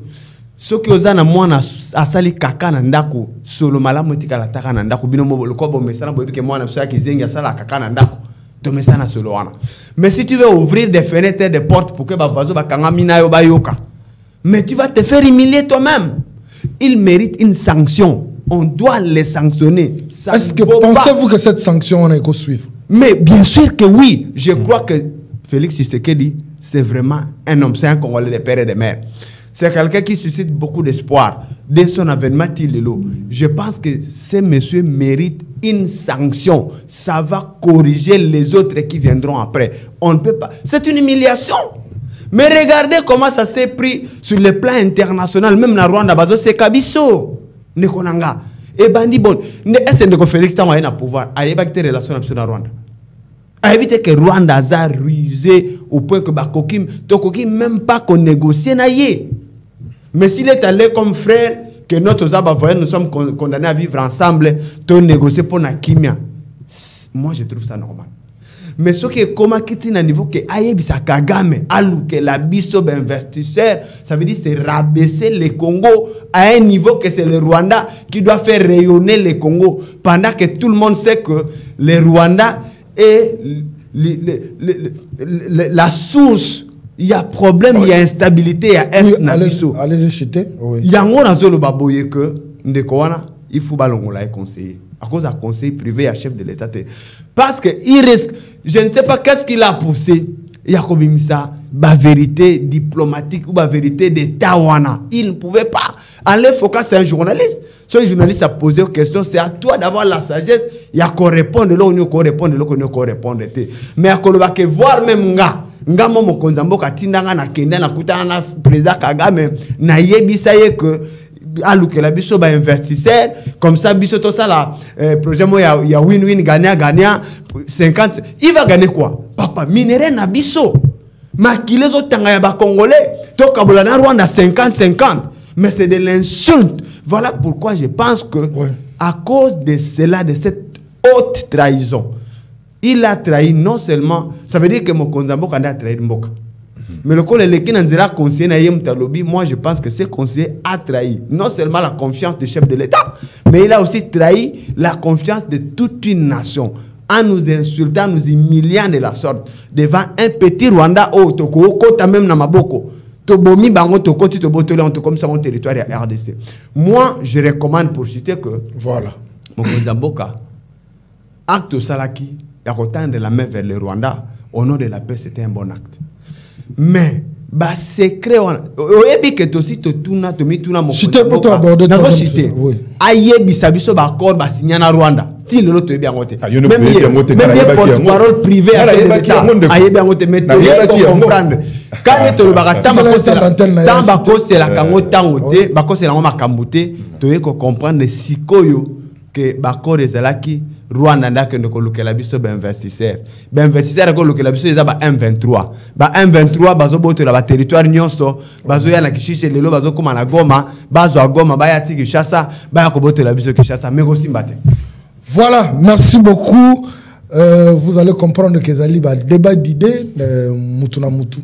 Soki ozana mwana asali kaka na ndaku solo malamu tikala taka na ndaku bino mo ko bomesana boyebi ke mwana psa kizengi asala kaka na ndaku to mesana solo wana. Mais si tu veux ouvrir des fenêtres des portes pour que ba vazo ba kanga mina yo ba yoka, mais tu vas te faire humilier toi-même. Il mérite une sanction. On doit les sanctionner. Est-ce que pensez-vous que cette sanction on est suivre? Mais bien sûr que oui. Je crois que Félix Tshisekedi, c'est vraiment un homme, c'est un Congolais de père et de mère. C'est quelqu'un qui suscite beaucoup d'espoir. Dès son avènement, je pense que ce monsieur mérite une sanction. Ça va corriger les autres qui viendront après. On ne peut pas. C'est une humiliation. Mais regardez comment ça s'est pris sur le plan international. Même dans Rwanda, c'est Kabiso. Nekonanga. Et bandi bon. Est-ce que Félix Tango a pouvoir? Il y a des relations avec Rwanda. A évité que Rwanda a rusé au point que Bakokim, Tokokim même pas qu'on négocie naïe. Mais s'il est allé comme frère, que notre Zaba voyait, nous sommes condamnés à vivre ensemble, to négocier pour la kimia. Moi je trouve ça normal. Mais ce qui est comme quitter à niveau que Ayebi Kagame, alou que la biso investisseur, ça veut dire c'est rabaisser le Congo à un niveau que c'est le Rwanda qui doit faire rayonner le Congo, pendant que tout le monde sait que le Rwanda est la source. Il y a problème, il y a instabilité, il y a allez-y chiter. Il y a un zolo baboye que ndekowana il faut balongola conseiller. À cause d'un conseil privé à chef de l'État. Parce qu'il risque, je ne sais pas qu'est-ce qui l'a poussé il y a comme ça, la vérité diplomatique ou la vérité de Tawana. Il ne pouvait pas. Alain Foka, c'est un journaliste. Ce journaliste a posé une question, c'est à toi d'avoir la sagesse. Il y a qu'on répondre, là, on y a qu'on répondre, là, on y a qu'on répondre. Mais à qu'on va voir même nga momo konzambo katindanga na kenda na kutana na président Kagame na yebisa ye que alukela biso ba investisseur comme ça biso to ça la projet mo ya win-win gagnant 50 il va gagner quoi papa minéré na biso makile zo tanga ya ba congolais to kabola na Rwanda 50-50 mais c'est de l'insulte. Voilà pourquoi je pense que à cause de cela, de cette haute trahison, il a trahi non seulement, ça veut dire que Mokonzambo a trahi Mboka. Mais le collègue qui n'a conseillé Nayem Talobi, moi je pense que ce conseiller a trahi non seulement la confiance du chef de l'État, mais il a aussi trahi la confiance de toute une nation en nous insultant, nous humiliant de la sorte devant un petit Rwanda au Toko, Kota même Namaboko. Tobomi bango toko ti tobotole on comme ça mon territoire à RDC. Moi, je recommande pour citer que voilà. Mokonzamboka acte salaki ya retendre la main vers le Rwanda au nom de la paix, c'était un bon acte. Mais ba secret oyebi que aussi to tuna to mituna mo cité pour toi aborder na cité ayebi sabiso ba accord ba signé na Rwanda ti lelo to yebi angote même parole privée ayebi angote mais to comprendre quand to ba tamba ko c'est la kango tangote ba ko c'est la makambo te to yeko comprendre sikoyo que ba accord ezalaki Rwanda ndake ndoko lukela biso ba investisseur ko lukela biso eza ba M23 ba M23 bazo botela ba territoire nyonso bazo ya na Kishishe lelo bazo koma na Goma bazo a Goma ba ya tiki Kinshasa ba ya ko botela biso Kinshasa mais aussi mbate. Voilà, merci beaucoup. Vous allez comprendre que zali ba débat d'idées mutu na mutu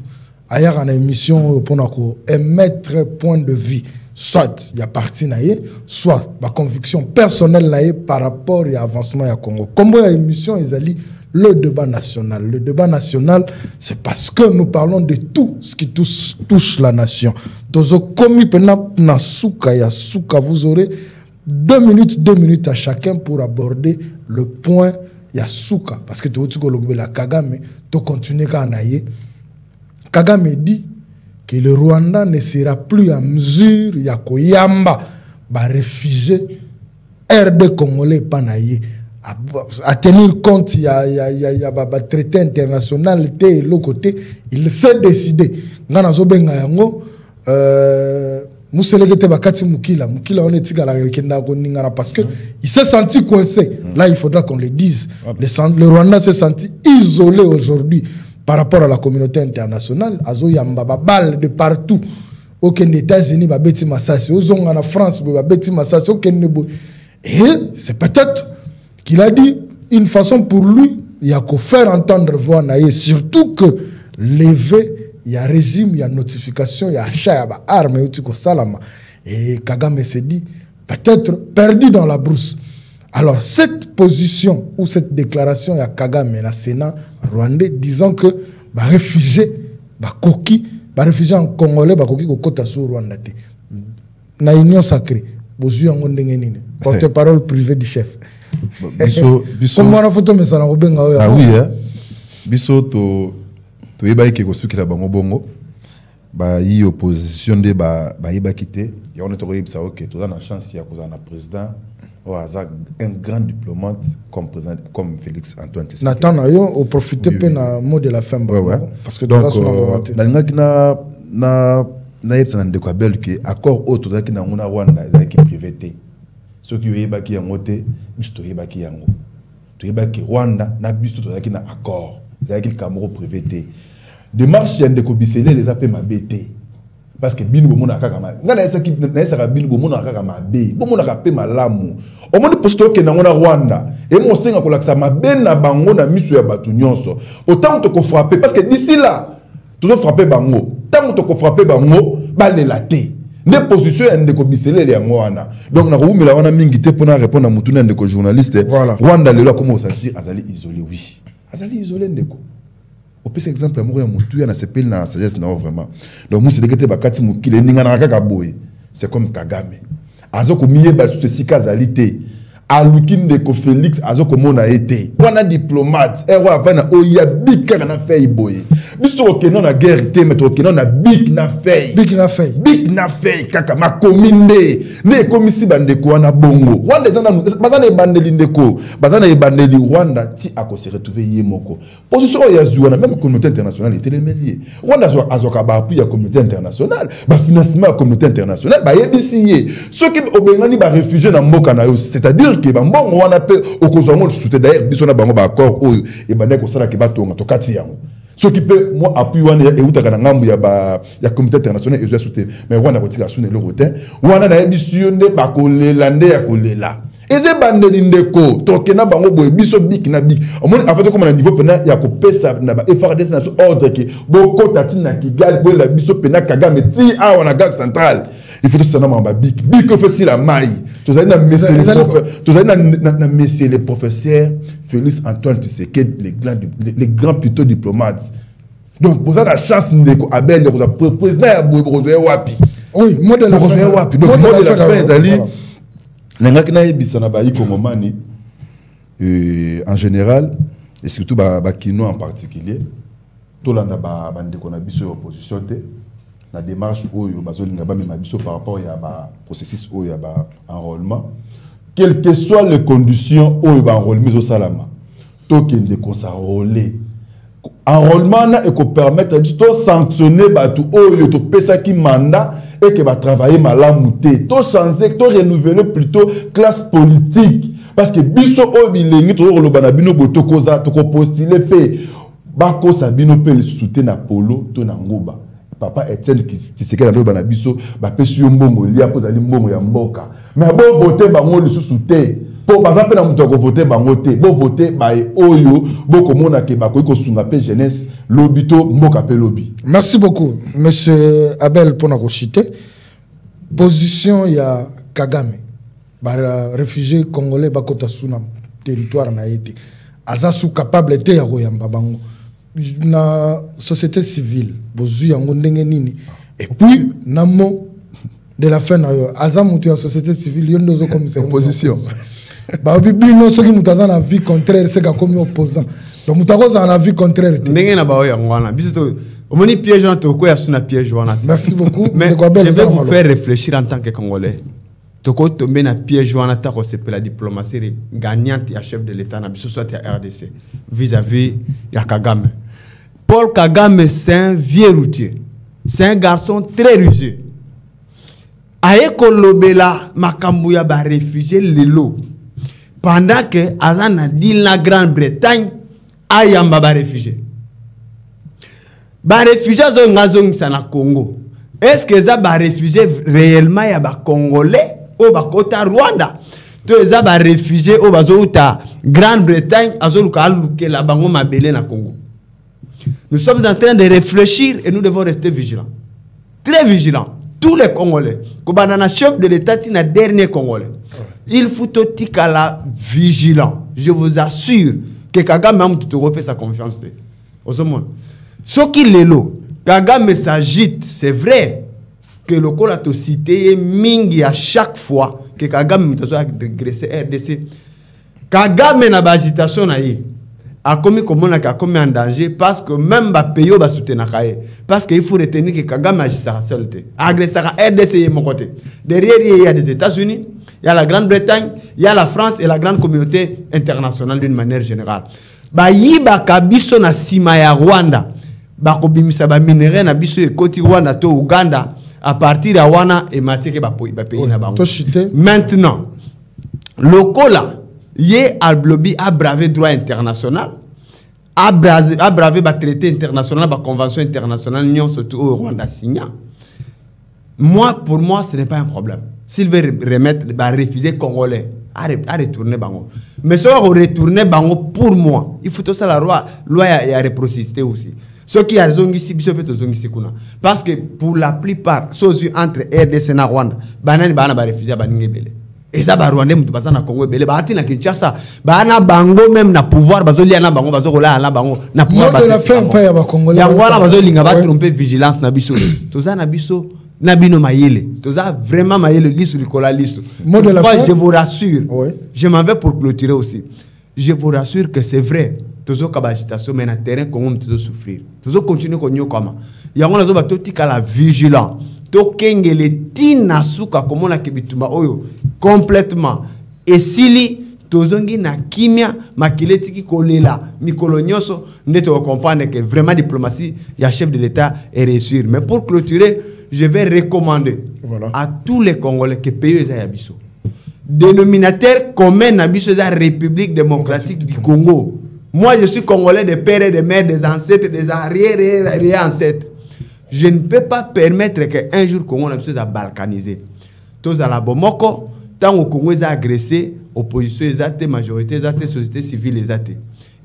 aya na émission pour émettre point de vue. Soit il y a parti naïe, soit ma conviction personnelle naïe par rapport à l'avancement du Congo. Comme il y a émission, le débat national. Le débat national, c'est parce que nous parlons de tout ce qui touche la nation. Vous aurez 2 minutes à chacun pour aborder le point Yasuka. Parce que tu as Kagame, tu continues à naïe. Kagame dit que le Rwanda ne sera plus à mesure ya koyamba ba réfugié RD congolais panaye à tenir compte ya traité international té l'autre côté il s'est décidé ngana zo benga yango muselekete bakati mukila on etika la kenda ko ningana parce que il s'est senti coincé. Là il faudra qu'on le dise. Le Rwanda s'est senti isolé aujourd'hui par rapport à la communauté internationale. Azo yamba balle de partout. Aucun États-Unis ba beti masasi, ozonga na France ba beti masasi, aucun nebo. Et c'est peut-être qu'il a dit une façon pour lui, il y a qu'à faire entendre voix naïe, surtout que lever, il y a régime, il y a notification, il y a achat, il y a armes, il y a salama. Et Kagame s'est dit peut-être perdu dans la brousse. Alors, cette position ou cette déclaration, il y a Kagame et le Sénat rwandais disant que les réfugiés, les réfugiés en Congolais, les réfugiés au côté sur Rwanda. Dans l'Union sacrée, vous avez un porte-parole privé du chef. Comment on a photo, mais ça n'a pas. Ah oui, hein? Biso, tu es baï qui est construit qui la bango bongo. Bah, il y a opposition de bah, il va quitter. Il y a un autre qui ok, tu as la chance, il y a un président. Un grand diplomate comme Félix Antoine Tshisekedi. Nathan, on profite peu na mot de la fin. Parce que donc, accord autre qui na Rwanda qui privé. Ceux qui ont baki yango te, bisto baki yango. Tu baki Rwanda na bisto qui na accord. Zaki Cameroun privé. Démarche de Kobisele les appels ma BT. Parce que binu go mona kaka ma ngana esa ki na esa binu go mona kaka ma be bo mona ka pe malamu o moni posto ke na ngona Rwanda et mon senga ko laksa ma be na bango na misu ya batu nyonso autant to ko frapper parce que d'ici là tu dois frapper bango tant to ko frapper bango ba le laté ne position ya ndeko bisele le yango wana donc na ko umela wana mingi te pona répondre à mutuna ndeko journaliste Rwanda le lo comment sentir azali isolé oui azali isolé ndeko. Au plus exemple, il s'appelle na sagesse na vraiment. Donc moi c'est que bakati mukile ningana kaka boy. C'est comme Kagame. Azoko miye ba ceci kazalité. Alukin de ko Félix azoko mona été. Wana diplomate, roi vana oya bika na fait boy. biso ok non na guerre té mais ok non na big na fei kaka ma commune ne komisi bandeko wana bongo Rwanda zana bazana bandeli ndeko bazana bandeli Rwanda ti ako se retrouver yemoko position ya zuana même communauté internationale était les mêliers Rwanda azoka ba appui ya communauté internationale ba financement ya communauté internationale ba yebisiye ceux qui obengani ba réfugiés na mboka na yo c'est-à-dire que ba mbongo wana pe okozongo soutien d'ailleurs biso na bango ba accord oyo e bandeko sala ke batonga to kati yango ce qui peut moi appui wana et utaka na ngambu ya communauté internationale et soutien mais wana kotika sune le rotin wana na yebisiyo nde ba kolela nde ya kolela eze bandeli ndeko tokena bango boye biso bik na bik omoni afate comme na niveau pena ya ko pesa na ba FRDC na ordre que boko tati na Kigali boye la biso pena Kagame ti a wana gare centrale il faut que ça na mamba bik fait si la maille tous allez na monsieur le professeur Félix Antoine Tshisekedi les grands plutôt diplomates donc vous avez la chance ndeko Abel de président ya boye wapi oui modèle la fin wapi donc modèle la fin ezali Nangaki na yebisana ba Kongomani en général et surtout ba kino en particulier tolanda ba bandeko na biso opposition te la démarche oyo bazolinga ba mema biso par rapport ya ba processus oyo ya ba enrôlement quelles que soient les conditions oyo ba enrôlement au salama tokende ko s'enrôler enrôlement na et ko permettre de sanctionner ba tout oyo to pesa ki mandat et que va travailler malamouté, to changer, to renouveler plutôt classe politique parce que biso o bilengi to lo banabino boto koza to ko postuler pe bako sabino pe le soutien na polo to na ngoba papa Etienne qui se kala lo banabiso ba pesi yo mbongo lia ko zali mbongo ya mboka mais bon voter bango le soutien pour par exemple na muto ko voter bango te bo voter ba oyo bo komona ke ba ko sunga pe jeunesse lobito mboka pe lobby. Merci beaucoup monsieur Abel pour nous citer position ya Kagame ba réfugié congolais ba kota suna territoire na été azasu capable te ya koyamba bango na société civile bozu yango ndenge nini et puis namo de la fin na yo azamutu ya société civile yo ndozo comme c'est opposition ba bibino soki mutaza na vie contraire c'est comme opposant donc mutakoza na vie contraire ndenge na ba yo ngwana biso to omoni piège na to ko ya suna piège wana. Merci beaucoup mais je vais vous faire réfléchir en tant que Congolais toko tomber na piège wana ta ko c'est la diplomatie gagnante ya chef de l'état na biso soit ya RDC vis-à-vis ya Kagame. Paul Kagame c'est un vieux routier, c'est un garçon très rusé. Aye kolobela makambu ya ba réfugié lelo pendant que azana dit la Grande-Bretagne ayamba ba réfugié. Ba réfugié zo ngazong sana Congo. Est-ce que ça ba réfugié réellement ya ba Congolais ou ba kota Rwanda? To za ba réfugié ou bazo uta Grande-Bretagne azoluka aluke la bango mabele na Congo. Nous sommes en train de réfléchir et nous devons rester vigilants. Très vigilants. Tous les Congolais. Comme un chef de l'État, il y a dernier Congolais. Il faut être vigilant. Je vous assure que Kagame a tout sa confiance. Ce qui est là, Kagame s'agite. C'est vrai que le col a cité mingi à chaque fois que Kagame a agressé RDC. Kagame n'a pas agitation. A commis comment a commis en danger parce que même ba payo ba soutenir parce qu'il faut retenir que Kagame agit sa seul agressé RDC est mon côté derrière il y a des États-Unis il y a la Grande-Bretagne il y a la France et la grande communauté internationale d'une manière générale ba yiba kabiso na sima ya Rwanda ba ko bimisa ba minéraux na biso e koti Rwanda to Uganda à partir ya wana et matike ba pays na bango maintenant le cola Yé Alblobi a bravé droit international, a bravé le traité international, la convention internationale, l'Union surtout au Rwanda signé. Moi, pour moi, ce n'est pas un problème. S'il veut remettre, refuser Congolais, à retourner Bango. Mais si on retourne Bango, pour moi, il faut tout ça la loi et la réciprocité aussi. Ceux qui ont zongi parce que pour la plupart, ceux entre RDC et Rwanda, banani bana ba refuser baninge bele. Et ça ba Rwanda mutu basana Congo bele ba na Kinshasa bana bango même na pouvoir bazolia na bango bazokola na bango na pouvoir ba la fin pa ya ba Congolais ya ngwana bazolinga ba tromper vigilance na biso toza na biso na bino mayele toza vraiment mayele lisu likola lisu. Moi je vous rassure je m'en vais pour clôturer aussi je vous rassure que c'est vrai tozo kaba agitation mais na terrain Congo tozo souffrir tozo continuer ko nyokama yango nazo ba totika la vigilant to kengele tina suka komona kibitumba oyo complètement esili tozongi na kimia makiletiki kolela mikolo nyoso ndeto comprendre que vraiment diplomatie ya chef de l'État est réussir. Mais pour clôturer, je vais recommander à tous les Congolais que pays eza ya biso dénominateur commun na biso eza République démocratique du Congo. Moi je suis Congolais de père et de mère, des ancêtres, des arrière-ancêtres. Je ne peux pas permettre qu'un jour Congo na biso eza balkanisé. Tozala bomoko tant au Congo eza agressé, opposition ezate, majorité ezate, société civile ezate.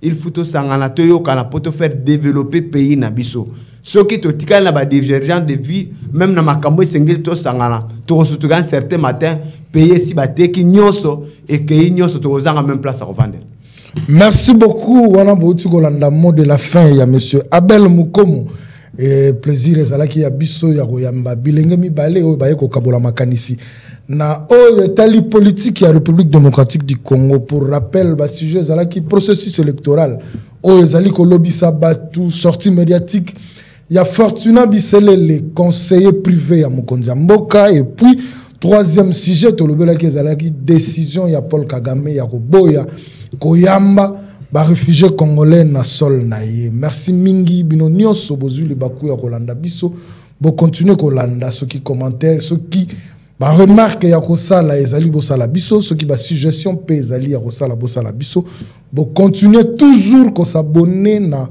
Il faut tout sangana toyo kana poto faire développer pays na biso. Ceux qui to tikana na ba divergence de vie, même na makambo sengeli to sangana, to sotugan certains matins payer si bateki nyoso et que nyoso to ozanga même place à revendre. Merci beaucoup wana bouti kolanda mot de la fin ya monsieur Abel Mukomo. Et plaisir ezalaki ya biso ya koyamba bilenge mibale oyo baye ko kabola makanisi na oyo tali politique ya République démocratique du Congo. Pour rappel ba sujet ezalaki processus électoral oyo ezali ko lobisa batu sortie médiatique ya Fortuna Bisele, les conseillers privés ya Mokonzi Mboka. Et puis troisième sujet to lobelaki ezalaki décision ya Paul Kagame ya koboya koyamba ba réfugié congolais na sol na ye. Merci mingi bino nyonso bozuli baku ya kolanda biso bo continuer kolanda ceux qui commentaires ceux qui ba remarque ya kosala ezali bosala biso ceux qui ba suggestion pe ezali ya kosala bosala biso bo continuer toujours ko s'abonner na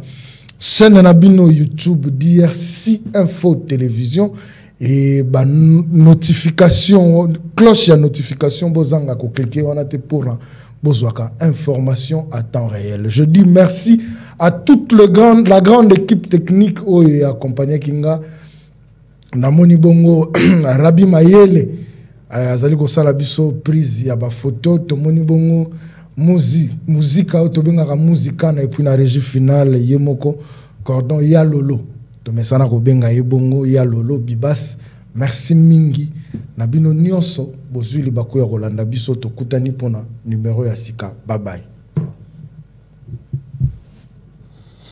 chaîne na bino YouTube DRC Info Télévision et ba notification cloche ya notification bozanga ko cliquer on a te pour Bozouaka, information à temps réel. Je dis merci à toute la grande équipe technique qui a accompagné Kinga. Namoni Bongo, Rabi Mayele, Azali Kosala Biso, prise, ya ba photo, Tomoni Bongo, musique, Autobenga musica, et puis la régie finale, Yemoko, Cordon, Yalolo. Tomesana Kobenga Yebongo, Yalolo, Bibas. Merci mingi nabino nyonso bozuli bakuya kolanda biso tokutani pona numéro ya sika. Bye bye.